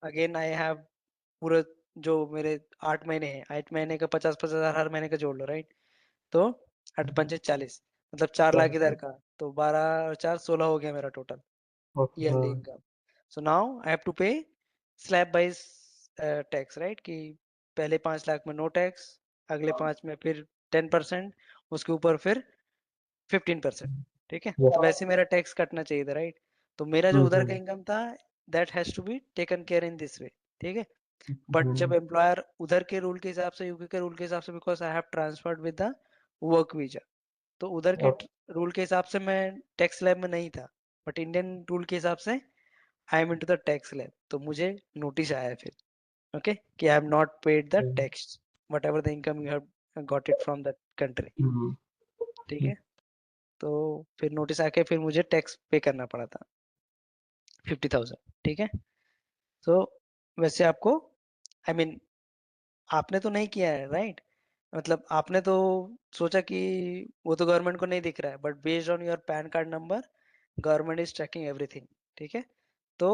S1: again I have पूरे जो मेरे 8 महीने हैं, 8 महीने का 50-50 हजार हर महीने का जोड़ लो, राइट। तो 8 पंचे 40, मतलब 4 लाख इधर का, तो 12 और 4 16 हो गया मेरा total yearly income. So now I have to pay slab wise tax, right, कि पहले 5 लाख में नो टैक्स, अगले 5 में फिर 10%, उसके ऊपर फिर 15%, ठीक है। तो
S2: यस।
S1: वैसे मेरा टैक्स कटना चाहिए था, राइट। तो मेरा जो उधर का इनकम था that has to be taken care in this way, ठीक है। बट जब एम्प्लॉयर उधर के रूल के हिसाब से, यूके के रूल के हिसाब से, because I have transferred with the work visa, तो उधर के रूल के हिसाब से मैं टैक्स स्लैब में नहीं था, बट इंडियन रूल के हिसाब से I am into the tax slab, तो मुझे नोटिस आया फिर, ओके, कि आई have not paid the tax what ever the income you have got it from that country, ठीक है। तो फिर नोटिस आके फिर मुझे टैक्स पे करना पड़ा था 50,000, ठीक है। तो वैसे आपको, आई I मीन mean, आपने तो नहीं किया है, राइट। मतलब आपने तो सोचा कि वो तो गवर्नमेंट को नहीं दिख रहा है, but based on your PAN card number government is tracking everything, ठीक है। तो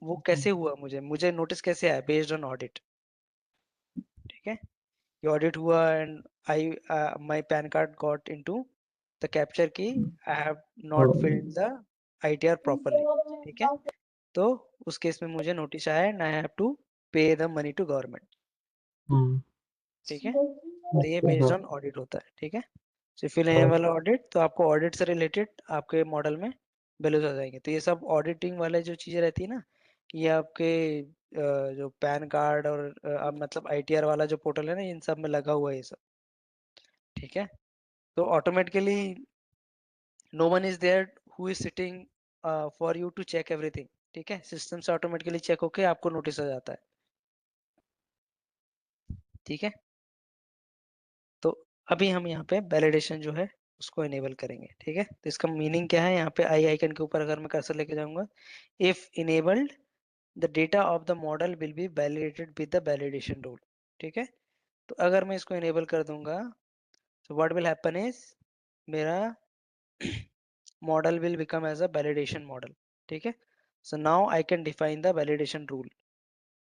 S1: वो कैसे हुआ, मुझे मुझे नोटिस कैसे आया, बेस्ड ऑन ऑडिट, ठीक है। ये ऑडिट हुआ and I my PAN card got into the capture की I have not filled the ITR properly, ठीक है। तो उस केस में मुझे नोटिस आया and I have to pay the money to government, ठीक है। तो ये बेस्ड ऑन ऑडिट होता है, ठीक है। तो फिल लेने वाला ऑडिट, तो आपको ऑडिट से रिलेटेड आपके मॉडल में वैल्यूज आ जाएंगे। तो ये सब ऑडिटिंग वाले जो चीजें रहती है ना, ये आपके जो पैन कार्ड और मतलब आईटीआर वाला जो पोर्टल है ना, इन सब में लगा हुआ है ये सब, ठीक है। तो automatically no one is there who is sitting for you to check everything, ठीक है। सिस्टम से ऑटोमेटिकली चेक होके आपको नोटिस आ जाता है, ठीक है। तो अभी हम यहाँ पे वैलिडेशन जो है उसको इनेबल करेंगे, ठीक है। तो इसका मीनिंग क्या है, यहाँ पे आई आइकन के ऊपर अगर मैं कर्सर लेके जाऊंगा, if enabled the data of the model will be validated with the validation rule, ठीक है। तो अगर मैं इसको इनेबल कर दूंगा, तो व्हाट विल हैपन इज मेरा model will become as a validation model, ठीक है। So now I can define the validation rule,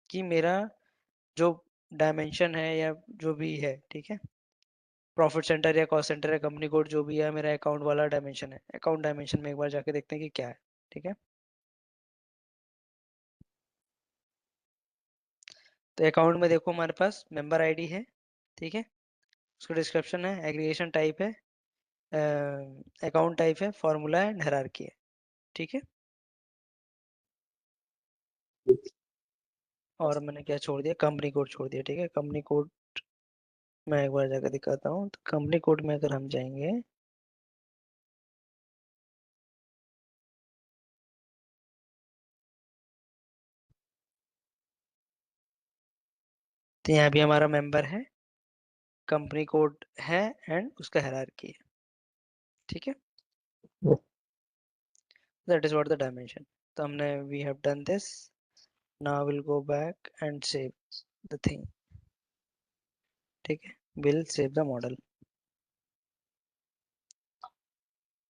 S1: कि मेरा जो डायमेंशन है या जो भी है, ठीक है, प्रॉफिट सेंटर या कॉस्ट सेंटर या कंपनी कोड जो भी है, मेरा अकाउंट वाला डायमेंशन है, अकाउंट डायमेंशन में एक बार जाके देखते हैं कि क्या है, ठीक है। तो अकाउंट में देखो हमारे पास मेंबर आईडी है, ठीक है। उसका डिस्क्रिप्शन है, एग्रीगेशन टाइप है, अकाउंट टाइप है, फॉर्मूला एंड हायरार्की है, ठीक है। और मैंने क्या छोड़ दिया, कंपनी कोड छोड़ दिया, ठीक है। कंपनी कोड मैं एक बार जाकर दिखाता हूँ। तो कंपनी कोड में अगर हम जाएंगे, तो यहाँ भी हमारा मेंबर है, कंपनी कोड है एंड उसका हायरार्की है, ठीक है।
S2: Yes.
S1: That is what the dimension. तो हमने we have done this. Now will go back and save the thing, ठीक है। Will save the model.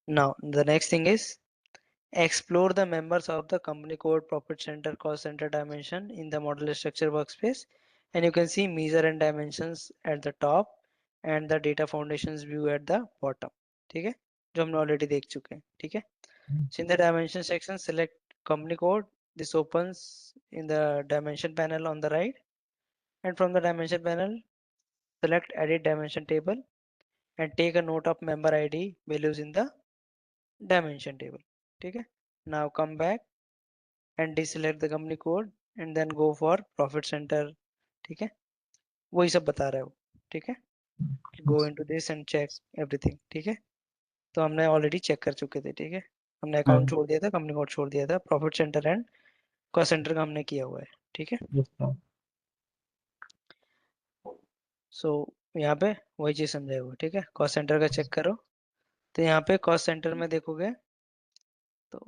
S1: Now the next thing is explore the members of the company code, profit center, cost center dimension in the model structure workspace, and you can see measure and dimensions at the top and the data foundations view at the bottom, ठीक है, जो हमने already देख चुके हैं, ठीक है। So in the dimension section, select company code. This opens in the dimension panel on the right, and from the dimension panel, select edit dimension table and take a note of member ID values in the dimension table, ठीक है। Now come back and deselect the company code and then go for profit center, ठीक है। वही सब बता रहा है वो, ठीक है। Go
S2: Yes.
S1: Into this and check everything, ठीक है। तो हमने ऑलरेडी चेक कर चुके थे, ठीक है। हमने अकाउंट
S2: And
S1: छोड़ दिया था, कंपनी कोड छोड़ दिया था, profit centre and cost centre का हमने किया हुआ है, ठीक है।
S2: yes, sir.
S1: सो यहाँ पे वही चीज समझाए हुआ, ठीक है। कॉस्ट सेंटर का चेक करो, तो यहाँ पे कॉस्ट सेंटर में देखोगे तो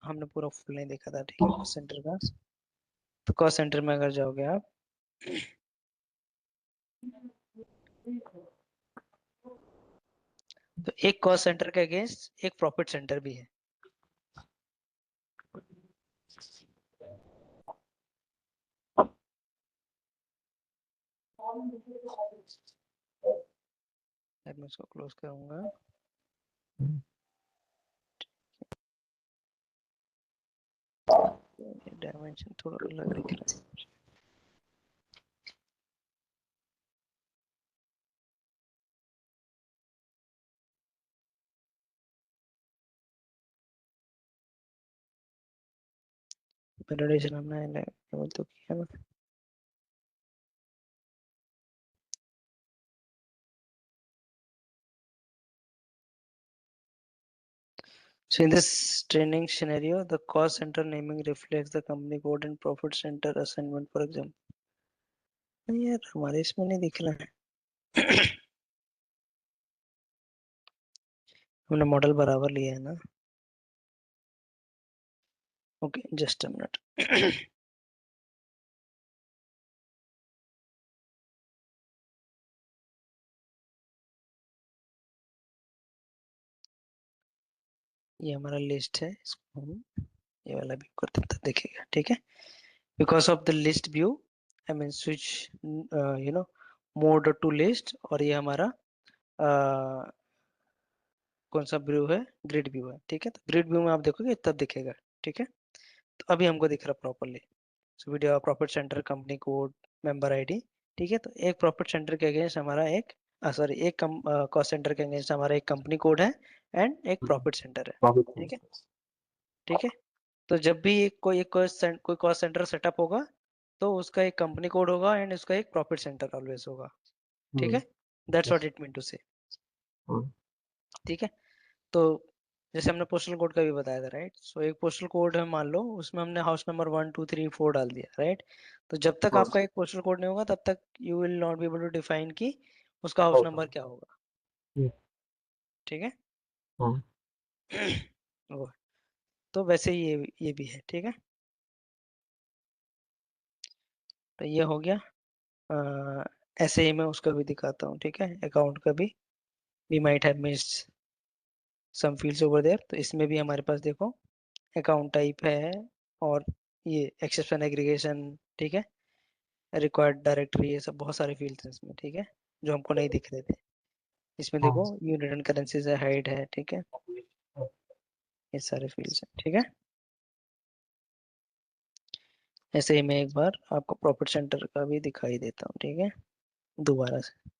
S1: हमने पूरा फुल नहीं देखा था, ठीक है, कॉस्ट सेंटर का। तो कॉस्ट सेंटर में अगर जाओगे आप, तो एक कॉस्ट सेंटर के अगेंस्ट एक प्रॉफिट सेंटर भी है। मैं इसको क्लोज करूंगा। डायमेंशन थोड़ा अलग दिख रहा है। वैलिडेशन हमने लेवल तो किया ना। So in this training scenario, the cost center naming reflects the company code and profit center assignment, for example. नहीं यार, हमारे इसमें नहीं दिख रहा है। हमने मॉडल बराबर लिया है ना। Okay, just a minute. ये हमारा लिस्ट है, इसको हम ये वाला भी कर देते हैं, देखिएगा, ठीक है। Because of the list view, I mean switch mode to list, और ये हमारा कौन सा व्यू है, ग्रिड व्यू है, ठीक है। तो ग्रिड व्यू में आप देखोगे तब दिखेगा, ठीक है। तो अभी हमको दिख रहा properly. So video profit centre, company code, member ID, ठीक है। तो एक प्रॉफिट सेंटर के अगेंस्ट हमारा एक सॉरी एक कॉस्ट सेंटर के अगेंस्ट हमारा एक कंपनी कोड है एंड एक प्रॉफिट सेंटर है,
S2: Profit
S1: ठीक है,
S2: centers.
S1: ठीक है। तो जब भी कोई कॉस्ट सेंटर सेटअप होगा, तो उसका एक कंपनी कोड होगा एंड उसका एक प्रॉफिट सेंटर ऑलवेज होगा, ठीक है। That's what
S2: Yes.
S1: It mean to say, ठीक है। तो जैसे हमने पोस्टल कोड का भी बताया था, राइट। सो एक पोस्टल कोड है, मान लो उसमें हमने हाउस नंबर 1 2 3 4 डाल दिया, राइट। तो जब तक आपका एक पोस्टल कोड नहीं होगा तब तक you will not be able to define कि उसका हाउस
S2: Okay.
S1: नंबर क्या होगा,
S2: Yes.
S1: ठीक है।
S2: हाँ.
S1: वो, तो वैसे ही ये भी है, ठीक है। तो ये हो गया। ऐसे ही मैं उसका भी दिखाता हूँ, ठीक है, अकाउंट का भी। We might have missed some fields over there. तो इसमें भी हमारे पास देखो अकाउंट टाइप है, और ये एक्सेप्शन एग्रीगेशन, ठीक है, रिक्वायर्ड डायरेक्टरी, ये सब बहुत सारे फील्ड्स हैं इसमें, ठीक है, जो हमको नहीं दिख रहे थे। इसमें
S2: हाँ.
S1: देखो यूनिट एंड करेंसीज है, हाइड है, ठीक है, ये सारे फील्ड्स हैं, ठीक है। ऐसे ही मैं एक बार आपको प्रॉफिट सेंटर का भी दिखाई देता हूँ, ठीक है, दोबारा से।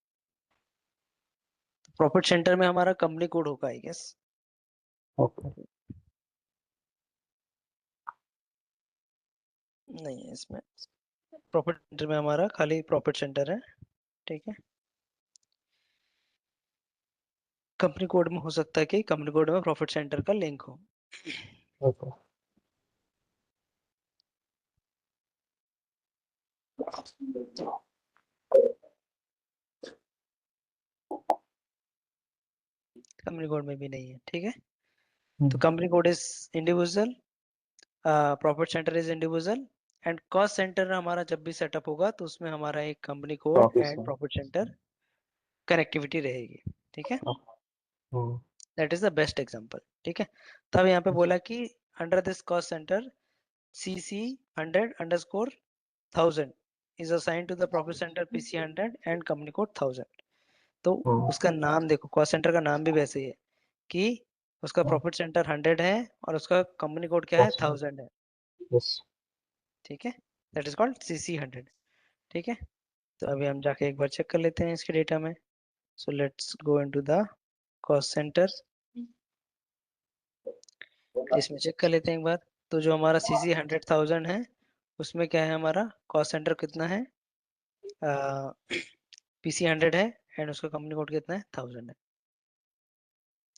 S1: प्रॉफिट सेंटर में हमारा कंपनी कोड होगा, आई गेस।
S2: Okay.
S1: नहीं है इसमें। प्रॉफिट सेंटर में हमारा खाली प्रॉफिट सेंटर है, ठीक है। कंपनी कोड में हो सकता है कि कंपनी कोड में प्रॉफिट सेंटर का लिंक हो।
S2: Okay.
S1: कंपनी कोड में भी नहीं है, ठीक है। तो
S2: hmm,
S1: company code is individual, profit centre is individual, and cost centre हमारा जब भी सेटअप होगा तो उसमें हमारा एक कंपनी कोड
S2: प्रॉफिट
S1: एंड
S2: से।
S1: प्रॉफिट सेंटर कनेक्टिविटी रहेगी, ठीक है।
S2: Hmm,
S1: that is the best example, ठीक है। तब यहाँ पे बोला कि under this cost centre CC 100_1000 is assigned to the profit center PC 100 and company code 1000। तो
S2: हम्म,
S1: उसका नाम देखो, कॉस्ट सेंटर का नाम भी वैसे ही है कि उसका प्रॉफिट सेंटर 100 है और उसका कंपनी कोड क्या है,
S2: कॉस्ट।
S1: 1000 है,
S2: यस।
S1: ठीक है। दैट इज कॉल्ड CC 100, ठीक है। तो अभी हम जाके एक बार चेक कर लेते हैं इसके डेटा में। सो let's go into the cost centre, इसमें चेक कर लेते हैं एक बार। तो जो हमारा CC 100,000 है उसमें क्या है, हमारा कॉस्ट सेंटर कितना है, PC 100 है, एंड उसका कंपनी कोड कितना है, 1000 है,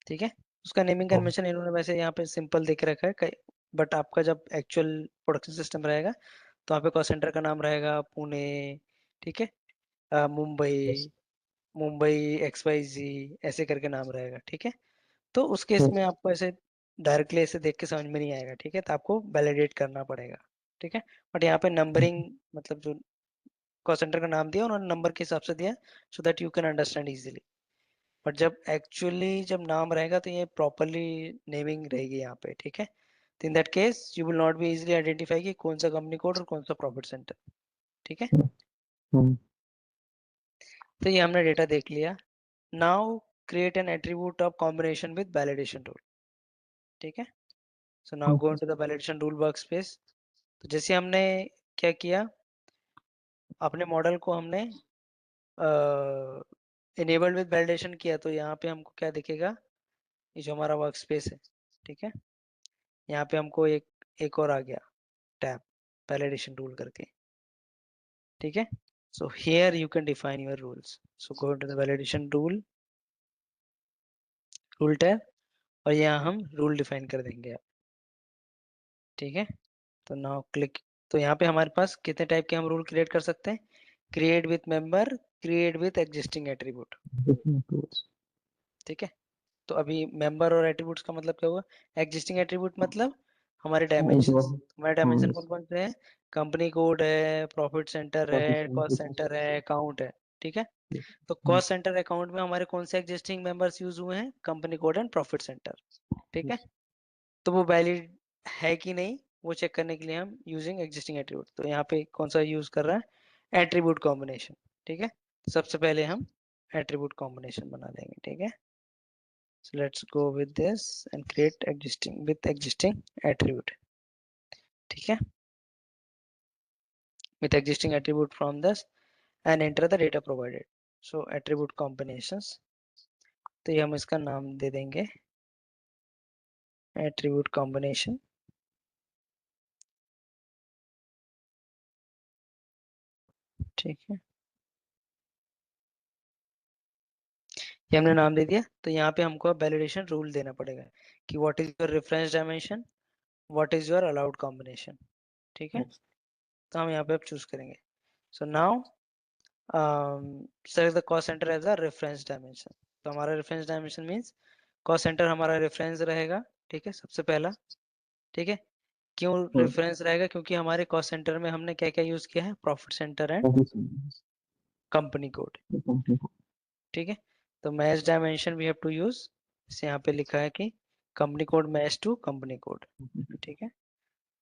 S1: ठीक है। उसका नेमिंग कन्वेंशन इन्होंने वैसे यहाँ पे सिंपल देख रखा है, बट आपका जब एक्चुअल प्रोडक्शन सिस्टम रहेगा तो वहाँ पे कॉस्ट सेंटर का नाम रहेगा पुणे, ठीक है,
S2: यस।
S1: मुंबई, मुंबई XYZ ऐसे करके नाम रहेगा, ठीक है। तो उस केस में आपको ऐसे डायरेक्टली ऐसे देख के समझ में नहीं आएगा, ठीक है, तो आपको वैलिडेट करना पड़ेगा, ठीक है। बट यहाँ पे नंबरिंग, मतलब जो कॉस्ट सेंटर का नाम दिया उन्होंने नंबर के हिसाब से दिया, so that you can understand easily. But जब नाम रहेगा तो ये प्रॉपरली नेमिंग रहेगी यहाँ पे, ठीक है। तो in that case you will not be easily identify कि कौन सा कंपनी कोड और कौन सा प्रॉफिट सेंटर, ठीक है। तो ये हमने डेटा देख लिया। Now create an attribute of combination with validation rule, ठीक है। So now go into the validation rule workspace. तो जैसे हमने क्या किया, अपने मॉडल को हमने इनेबल्ड विद वैलिडेशन किया, तो यहाँ पे हमको क्या दिखेगा, ये जो हमारा वर्क स्पेस है, ठीक है, यहाँ पे हमको एक और आ गया टैब वैलिडेशन रूल करके, ठीक है। So here you can define your rules. So go to the validation rule tab, और यहाँ हम रूल डिफाइन कर देंगे, ठीक है। तो नाउ क्लिक, तो यहाँ पे हमारे पास कितने टाइप के हम रूल क्रिएट कर सकते हैं, create with member, create with existing attribute, ठीक है। तो अभी मेंबर और एट्रीब्यूट्स का मतलब क्या हुआ, एग्जिस्टिंग एट्रीब्यूट मतलब हमारे डायमेंशंस, हमारे डायमेंशन कौन कौन से हैं, कंपनी कोड है, प्रॉफिट सेंटर है, कॉस्ट सेंटर है, अकाउंट है, ठीक है। तो कॉस्ट सेंटर अकाउंट में हमारे कौन से एग्जिस्टिंग मेंबर्स यूज हुए हैं, company code and profit centre, ठीक है। तो वो वैलिड है कि नहीं वो चेक करने के लिए हम यूजिंग एग्जिस्टिंग एट्रीब्यूट, तो यहाँ पे कौन सा यूज कर रहा है, एट्रीब्यूट कॉम्बिनेशन, ठीक है। सबसे पहले हम एट्रीब्यूट कॉम्बिनेशन बना देंगे, ठीक है। So let's go with this and create existing with existing attribute, ठीक है, with existing attribute from this and enter the data provided। So attribute combinations, तो ये हम इसका नाम दे देंगे attribute combination, ठीक है। ये हमने नाम दे दिया। तो यहाँ पे हमको वैलिडेशन रूल देना पड़ेगा कि what is your reference dimension, what is your allowed combination, ठीक है। तो हम यहाँ पे अब चूज करेंगे। So now select the cost center as a reference dimension। तो हमारा reference dimension means cost centre हमारा रेफरेंस रहेगा, ठीक है, सबसे पहला, ठीक है। क्यों रेफरेंस रहेगा, क्योंकि हमारे कॉस्ट सेंटर में हमने क्या क्या यूज किया है, profit centre and company code, ठीक है। तो match dimension we have to use, इसे यहाँ पे लिखा है कि company code match to company code, ठीक है।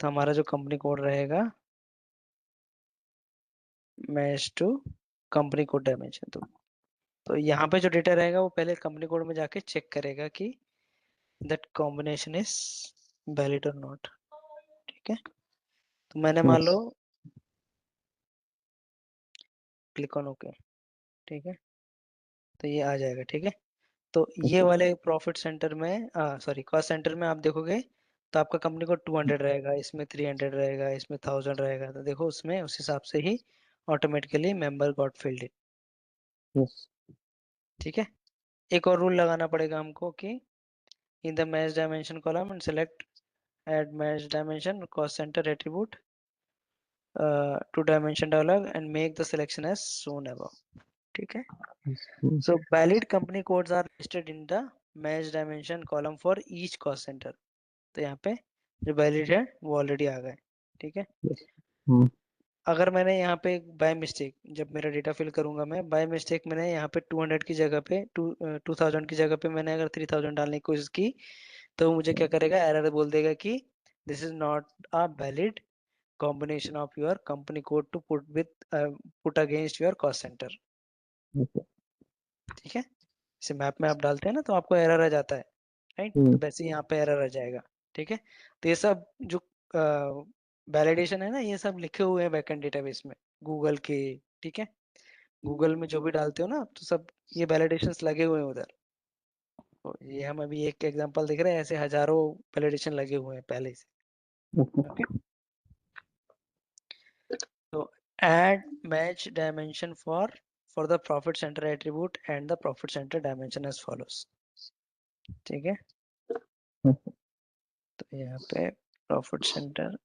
S1: तो हमारा जो कंपनी कोड रहेगा match to company code dimension. तो यहाँ पे जो डेटा रहेगा वो पहले कंपनी कोड में जाके चेक करेगा कि दैट कॉम्बिनेशन इज वैलिड और नॉट, ठीक है। तो मैंने मान लो क्लिक ऑन ओके, ठीक है, तो ये आ जाएगा, ठीक है। तो ये वाले प्रॉफिट सेंटर में, सॉरी कॉस्ट सेंटर में आप देखोगे तो आपका कंपनी को 200 रहेगा, इसमें 300 रहेगा, इसमें 1000 रहेगा, तो देखो उसमें उस हिसाब से ही automatically member got filled in, ठीक है। एक और रूल लगाना पड़ेगा हमको कि in the match dimension column and select add match dimension cost centre attribute to dimension dialog and make the selection as shown above, ठीक है। So valid company codes are listed in the match dimension column for each cost centre. तो यहाँ पे जो valid है वो already आ गए, ठीक है।
S2: yes, हम्म,
S1: अगर मैंने यहाँ पे बाय मिस्टेक, जब मेरा डेटा फिल करूंगा मैं, बाय मिस्टेक मैंने यहाँ पे 200 की जगह पे 2000 की जगह पे मैंने अगर 3000 डालने की कोशिश की, तो मुझे क्या करेगा, एरर बोल देगा कि this is not a valid combination of your company code to put against your cost centre.
S2: okay,
S1: ठीक है, जैसे मैप में आप डालते हैं ना तो आपको एरर आ जाता है, राइट, तो
S2: हम्म,
S1: वैसे ही यहाँ पे एरर आ जाएगा। ठीक है, तो ये सब जो वैलिडेशन है ना, ये सब लिखे हुए हैं बैकएंड डेटाबेस में, गूगल के। ठीक है, गूगल में जो भी डालते हो ना आप, तो सब ये वैलिडेशंस लगे हुए हैं उधर। तो ये हम अभी एक एग्जांपल देख रहे हैं, ऐसे हजारों वैलिडेशन लगे हुए हैं पहले से।
S2: okay,
S1: ओके, तो add match dimension for the profit center attribute and the profit center dimension as follows। ठीक है,
S2: okay,
S1: तो यहाँ पे प्रॉफिट सेंटर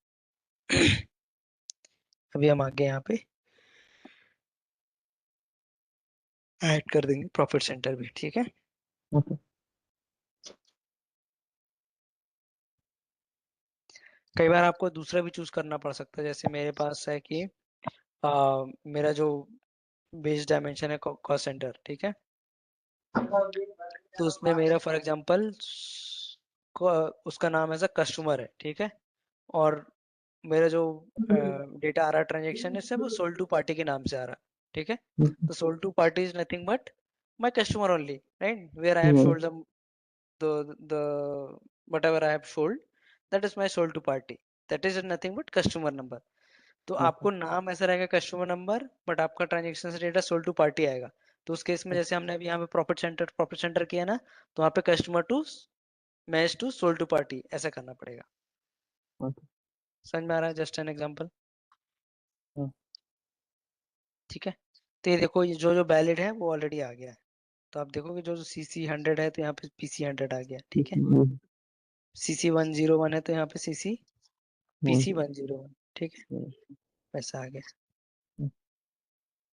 S1: अभी हम आगे यहाँ पे ऐड कर देंगे प्रॉफिट सेंटर भी। ठीक है,
S2: okay,
S1: कई बार आपको दूसरा भी चूज करना पड़ सकता है, जैसे मेरे पास है कि मेरा जो बेस डायमेंशन है कॉस्ट सेंटर, ठीक है, तो उसमें मेरा फॉर एग्जांपल उसका नाम ऐसा कस्टमर है, ठीक है, और मेरा जो डेटा आ रहा है ट्रांजेक्शन से, वो सोल्ड टू पार्टी के नाम से आ रहा है। ठीक है, तो sold to party is nothing but my customer only, right, where I have
S2: hmm,
S1: sold the whatever I have sold, that is my sold to party, that is nothing but customer number। तो
S2: okay,
S1: आपको नाम ऐसा रहेगा customer number, but आपका transaction से data sold to party आएगा। तो उस केस में जैसे हमने अभी यहाँ पे प्रॉफिट सेंटर किया ना, तो वहाँ पे customer to match to sold to party ऐसा करना पड़ेगा।
S2: okay,
S1: समझ में आ रहा है, जस्ट एन एग्जांपल।
S2: हाँ,
S1: ठीक है, तो ये देखो, ये जो जो वैलिड है वो ऑलरेडी आ गया है। तो आप देखोगे जो जो CC 100 है, तो यहाँ पे PC 100 आ गया। ठीक है, CC 101 है, तो यहाँ पे CC
S2: हम्म,
S1: PC 101। ठीक है,
S2: हम्म,
S1: वैसा आ गया।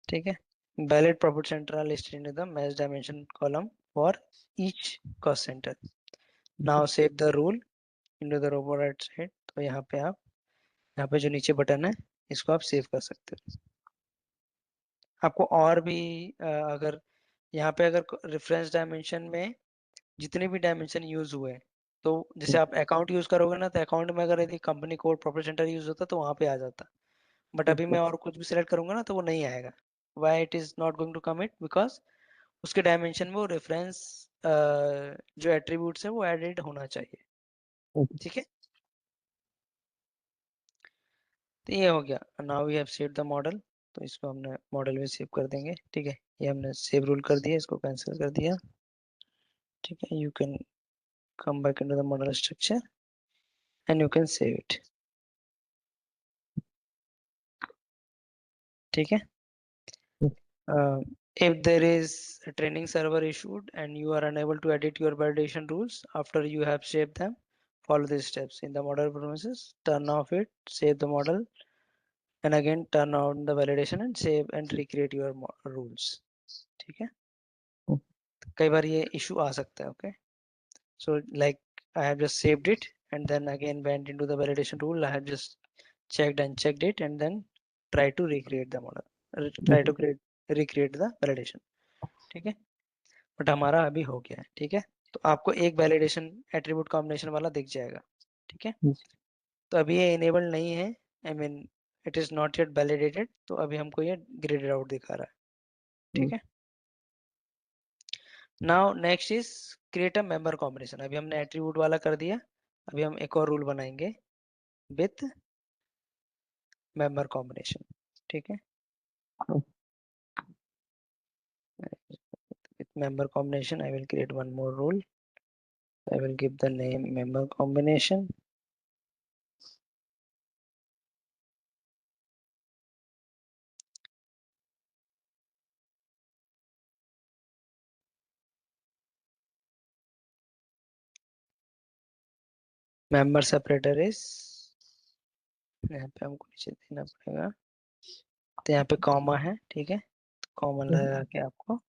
S1: ठीक है, valid profit centre are listed in the match dimension column for each cost centre. Now save the rule into the robo right side. तो यहाँ पे आप, यहाँ पे जो नीचे बटन है, इसको आप सेव कर सकते हो। आपको और भी अगर यहाँ पे अगर रेफरेंस डायमेंशन में जितने भी डायमेंशन यूज हुए हैं, तो जैसे आप अकाउंट यूज करोगे ना, तो अकाउंट में अगर यदि company code profit centre use होता तो वहां पे आ जाता। बट अभी मैं और कुछ भी सिलेक्ट करूंगा ना, तो वो नहीं आएगा। Why it is not going to come it, because उसके डायमेंशन में वो रेफरेंस जो एट्रीब्यूट्स है वो एडेड होना चाहिए। ठीक है, तो ये हो गया। Now we have save the model. तो इसको हमने मॉडल में सेव कर देंगे। ठीक है, ये हमने सेव रूल कर दिया, इसको कैंसिल कर दिया। ठीक है, you can come back into the model structure and you can save it. ठीक है, if there is a training server issued and you are unable to edit your validation rules after you have saved them, follow these steps. In the model promises, turn off it, save the model, and again turn on the validation and save and recreate your rules। ठीक है, कई बार ये issue आ सकता है। Okay, so like I have just saved it and then again went into the validation rule, I have just checked and checked it and then try to recreate the model, try to create recreate the validation। ठीक है, but हमारा अभी हो गया है। ठीक है, तो आपको एक वैलिडेशन एट्रीब्यूट कॉम्बिनेशन वाला दिख जाएगा। ठीक है, तो अभी ये इनेबल नहीं है, I mean it is not yet validated, तो अभी हमको ये ग्रेडेड आउट दिखा रहा है। ठीक है, now next is create a member combination. अभी हमने एट्रीब्यूट वाला कर दिया, अभी हम एक और रूल बनाएंगे विथ मेंबर कॉम्बिनेशन। ठीक है, with member combination I will create one more rule। I will give the name member combination। member separator is, यहाँ पे हमको नीचे देना पड़ेगा, तो यहाँ पे कॉमा है। ठीक है, कॉमा लगा के आपको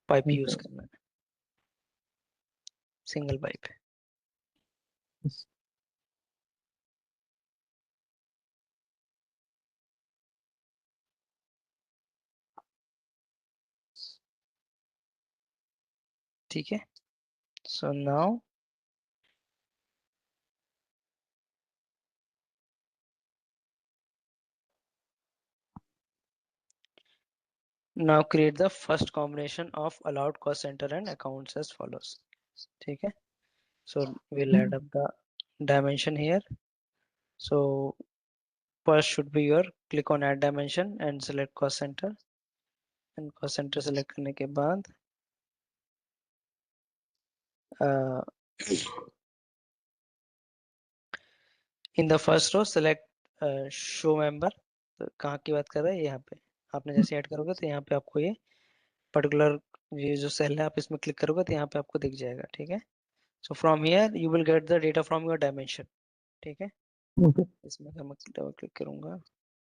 S1: पाइप यूज करना है। Single pipe.
S2: yes,
S1: ठीक है। So now create the first combination of allowed cost center and accounts as follows। ठीक है। So we'll add up the dimension here। So first should be your click on add dimension and select cost center, and cost center select करने के बाद uh, in the first row select show member। तो कहाँ की बात कर रहे हैं, यहाँ पे आपने जैसे ऐड करोगे तो यहाँ पे आपको ये पर्टिकुलर ये जो सेल है आप इसमें क्लिक करोगे तो यहाँ पे आपको दिख जाएगा। ठीक है। So from here you will get the data from your dimension. ठीक है।
S2: okay,
S1: इसमें मैं डबल क्लिक करूंगा।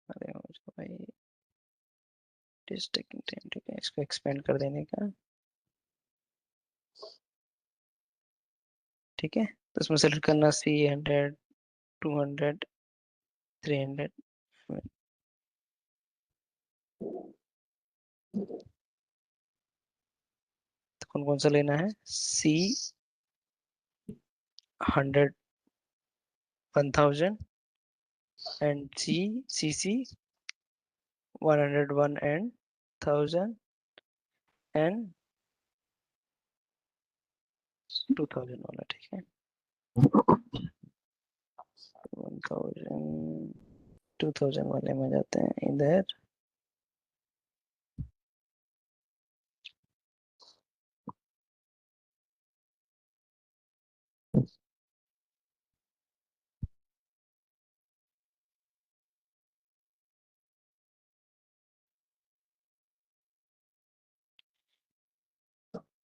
S1: अरे मुझको भाई इट इज टेकिंग टाइम। ठीक है, इसको एक्सपेंड कर देने का। ठीक है। तो इसमें सेलेक्ट करना 300, 200, 300। तो कौन कौन सा लेना है, C 100, 1000 and CC 101 and 1000 and 2000 वाला। ठीक है। 1000, 2000 वाले में जाते हैं इधर।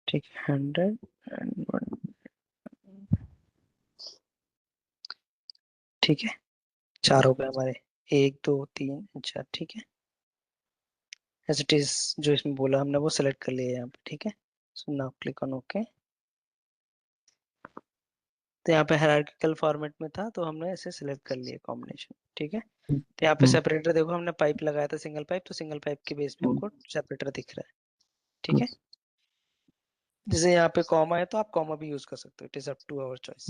S1: ठीक है, 100 एंड 1। ठीक है। चार हो गए हमारे, 1 2 3 4। ठीक है। एज इट इज जो इसमें बोला हमने वो सेलेक्ट कर लिया यहाँ पे। ठीक है। So now click on okay. तो यहाँ पे हायरार्किकल फॉर्मेट में था तो हमने इसे सिलेक्ट कर लिया कॉम्बिनेशन। ठीक है। तो यहाँ पे सेपरेटर देखो हमने पाइप लगाया था सिंगल पाइप, तो सिंगल पाइप के बेस पे हमको सेपरेटर दिख रहा है। ठीक है। जैसे यहाँ पे कॉमा है तो आप कॉमा भी यूज कर सकते हो, it is up to our choice.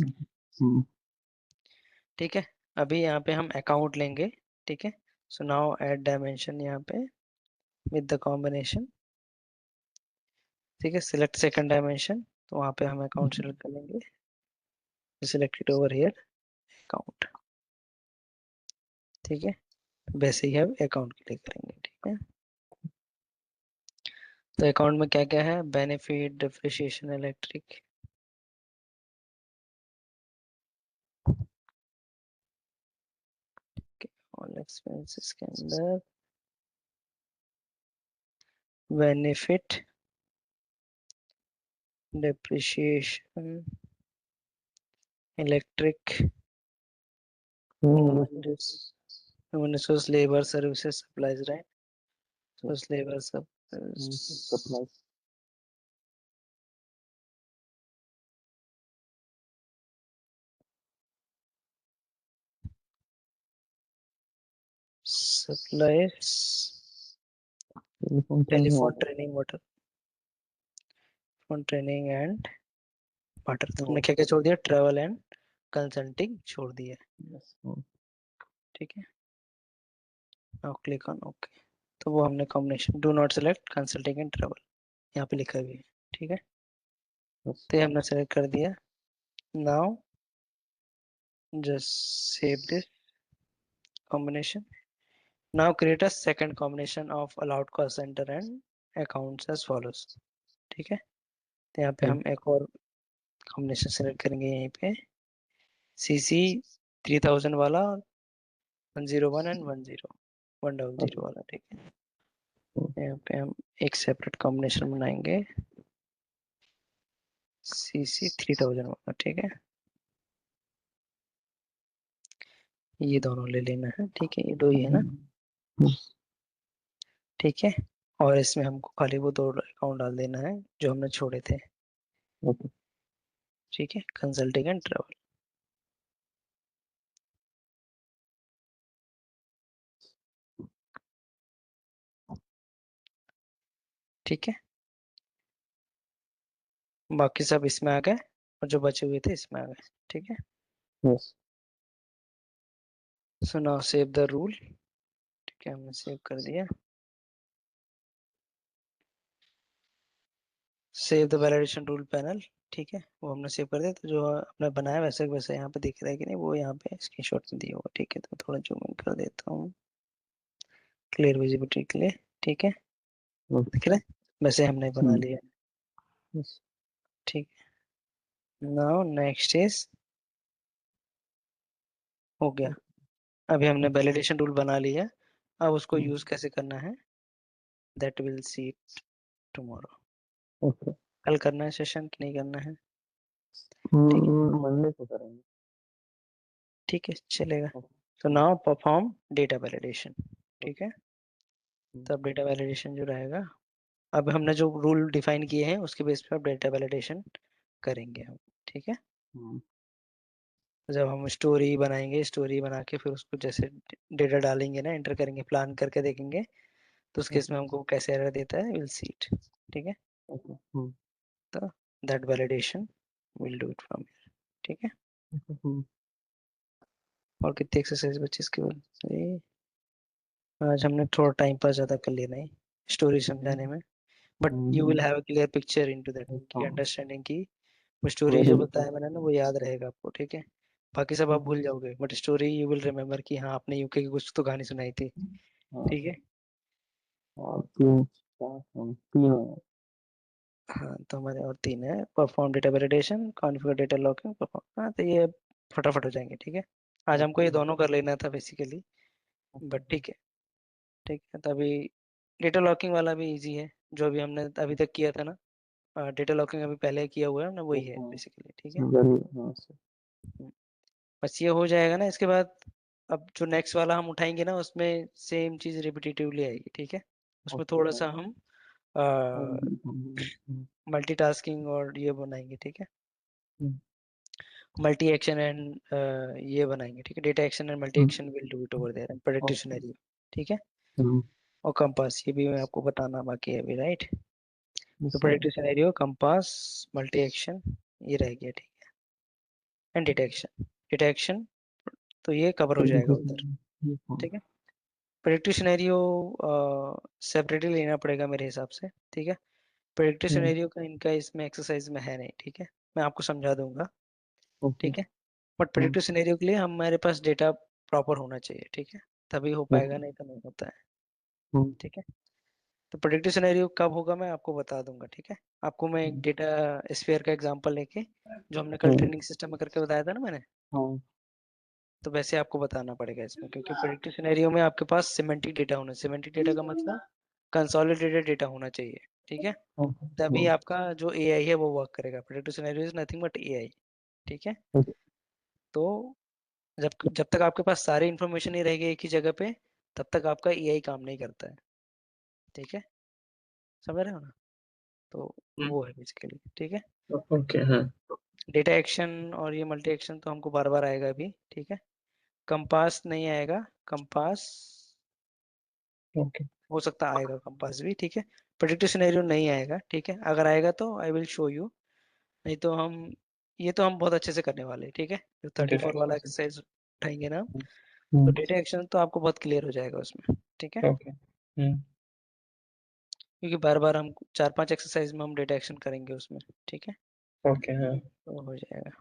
S1: ठीक है। अभी यहाँ पे हम अकाउंट लेंगे। ठीक है। सो नाउ ऐड डायमेंशन यहाँ पे विद द कॉम्बिनेशन। ठीक है। सिलेक्ट सेकंड डायमेंशन, तो वहाँ पे हम अकाउंट सेलेक्ट कर लेंगे। Selected over here account. ठीक है। वैसे ही हम अकाउंट क्लिक करेंगे। ठीक है। तो अकाउंट में क्या क्या है, benefit, depreciation, electric. All expenses के अंदर benefit, depreciation, electric, human resource, labour, services, supplies, right. Resource, labour, सब
S2: supplies,
S1: supplies,
S2: telephone training
S1: telephone
S2: order,
S1: training, water, phone training and water. तो हमने
S2: oh,
S1: क्या क्या छोड़ दिया, ट्रेवल एंड कंसल्टिंग छोड़ दिया।
S2: yes, oh,
S1: ठीक है। Now click on okay. तो वो हमने combination do not select consulting and travel यहाँ पे लिखा भी है। ठीक है।
S2: yes,
S1: तो ये हमने सेलेक्ट कर दिया। Now just save this combination। Now create a second combination of allowed cost center and accounts as follows। ठीक है। तो यहाँ पे
S2: oh,
S1: हम एक और कॉम्बिनेशन सेलेक्ट करेंगे यहीं पे, CC 3000 वाला, 101 एंड 100
S2: okay,
S1: वाला। ठीक है।
S2: oh,
S1: यहाँ पे हम एक सेपरेट कॉम्बिनेशन बनाएंगे, CC 3000 वाला। ठीक है। ये दोनों ले लेना है। ठीक है, ये दो ही है ना।
S2: yes,
S1: ठीक है। और इसमें हमको खाली वो दो अकाउंट डाल देना है जो हमने छोड़े थे।
S2: okay,
S1: ठीक है, कंसल्टिंग एंड ट्रैवल। ठीक है, बाकी सब इसमें आ गए और जो बचे हुए थे इसमें आ गए। ठीक है,
S2: yes.
S1: So now save the rule. ठीक है, हमने सेव कर दिया। Save the validation rule panel. ठीक है, वो हमने सेव कर दिया। तो जो अपने बनाया वैसे वैसे यहाँ पे दिख रहा है कि नहीं, वो यहाँ पे स्क्रीनशॉट में दिया हुआ। ठीक है, तो थोड़ा जूम इन कर देता हूँ क्लियर विजिबिलिटी के लिए। ठीक है,
S2: ओके।
S1: दिख रहा है, वैसे हमने बना लिया।
S2: यस।
S1: ठीक है, नाउ नेक्स्ट इज, हो गया। अभी हमने वैलिडेशन रूल बना लिया, अब उसको यूज कैसे करना है, that will see tomorrow.
S2: Okay.
S1: कल करना है सेशन कि नहीं करना है? ठीक है,
S2: मंडे को करेंगे।
S1: ठीक है, चलेगा।
S2: ओके।
S1: तो नाउ परफॉर्म डेटा वैलिडेशन। ठीक
S2: ओके।
S1: है, तब डेटा वैलिडेशन जो रहेगा, अब हमने जो रूल डिफाइन किए हैं उसके बेस पे अब डेटा वैलिडेशन करेंगे हम। ठीक है, तो जब हम स्टोरी बनाएंगे, स्टोरी बना के फिर उसको जैसे डेटा डालेंगे ना, एंटर करेंगे, प्लान करके देखेंगे, तो उस केस में हमको कैसे एरर देता है, विल सी इट। ठीक है,
S2: ओके।
S1: तो that validation will do it from here. ठीक है, और कितनी एक्सरसाइज बची इसके बाद? आज हमने थोड़ा टाइम पास ज़्यादा कर लिया नहीं स्टोरी समझाने में, but you will have a clear picture into that, की अंडरस्टैंडिंग की। वो स्टोरी जो बताया मैंने ना, वो याद रहेगा आपको। ठीक है, बाकी सब आप भूल जाओगे, but story you will remember कि हाँ आपने यूके की कुछ तो कहानी सुनाई थी। ठीक है,
S2: और तीन, चार, तीन है।
S1: हाँ तो हमारे और तीन है, perform data validation, configure data locking, perform. हाँ तो ये फटाफट हो जाएंगे। ठीक है, आज हमको ये दोनों कर लेना था बेसिकली, बट ठीक है। ठीक है, तो अभी डेटा लॉकिंग वाला भी इजी है, जो अभी हमने अभी तक किया था ना। डेटा लॉकिंग अभी पहले किया हुआ है हमने, वही है बेसिकली। ठीक है, हम्म, बस ये हो जाएगा ना, इसके बाद अब जो नेक्स्ट वाला हम उठाएंगे ना, उसमें सेम चीज रिपीटेटिवली आएगी। ठीक है, उसमें थोड़ा सा हम मल्टीटास्किंग और ये बनाएंगे। ठीक है, मल्टी एक्शन एंड ये बनाएंगे। ठीक है, data action and multi action will do it over there and predictive scenario. ठीक है, और कंपास ये भी मैं आपको बताना बाकी है अभी, राइट? तो predictive scenario, compass, multi action, ये रह गया। ठीक है, एंड डिटेक्शन। डिटेक्शन तो ये कवर हो जाएगा उधर। ठीक है, प्रेडिक्टिव सिनेरियो सेपरेटली लेना पड़ेगा मेरे हिसाब से। ठीक है, प्रेडिक्टिव सिनेरियो का इनका इसमें एक्सरसाइज में है नहीं। ठीक है, मैं आपको समझा दूंगा। ठीक है, बट प्रेडिक्टिव सिनेरियो के लिए हमारे पास डेटा प्रॉपर होना चाहिए। ठीक है, तभी हो पाएगा, नहीं तो नहीं होता है। ठीक है, तो प्रेडिक्टिव सिनेरियो कब होगा मैं आपको बता दूंगा। ठीक है, आपको मैं एक डेटा स्फीयर का एग्जांपल लेके, जो हमने कल ट्रेनिंग सिस्टम में करके बताया था ना मैंने, तो वैसे आपको बताना पड़ेगा इसमें, क्योंकि प्रेडिक्टिव सिनेरियो में आपके पास सिमेंटिक डेटा होना, सिमेंटिक डेटा का मतलब कंसोलिडेटेड डेटा होना चाहिए। ठीक है, तभी आपका जो एआई है वो वर्क करेगा। Predictive scenario is nothing but AI. ठीक है, तो जब जब तक आपके पास सारी इंफॉर्मेशन ही रहेगी एक ही जगह पे, तब तक आपका एआई काम नहीं करता है। ठीक है, समझ रहे हो ना? तो वो है बेसिकली। ठीक है,
S2: ओके। हाँ।
S1: डेटा एक्शन और ये मल्टी एक्शन तो हमको बार बार आएगा अभी। ठीक है, कंपास नहीं आएगा, कंपास
S2: ओके।
S1: हो सकता आएगा, कंपास भी। ठीक है, प्रेडिक्टिव सिनेरियो नहीं आएगा। ठीक है, अगर आएगा तो आई विल शो यू, नहीं तो हम, ये तो हम बहुत अच्छे से करने वाले हैं। ठीक है, जो 34 वाला एक्सरसाइज उठाएंगे ना, तो डेटा एक्शन तो आपको बहुत क्लियर हो जाएगा उसमें। ठीक है,
S2: ओके।
S1: क्योंकि बार बार हम 4-5 एक्सरसाइज में हम डेटा एक्शन करेंगे उसमें। ठीक है,
S2: ओके। हाँ।
S1: तो हो जाएगा।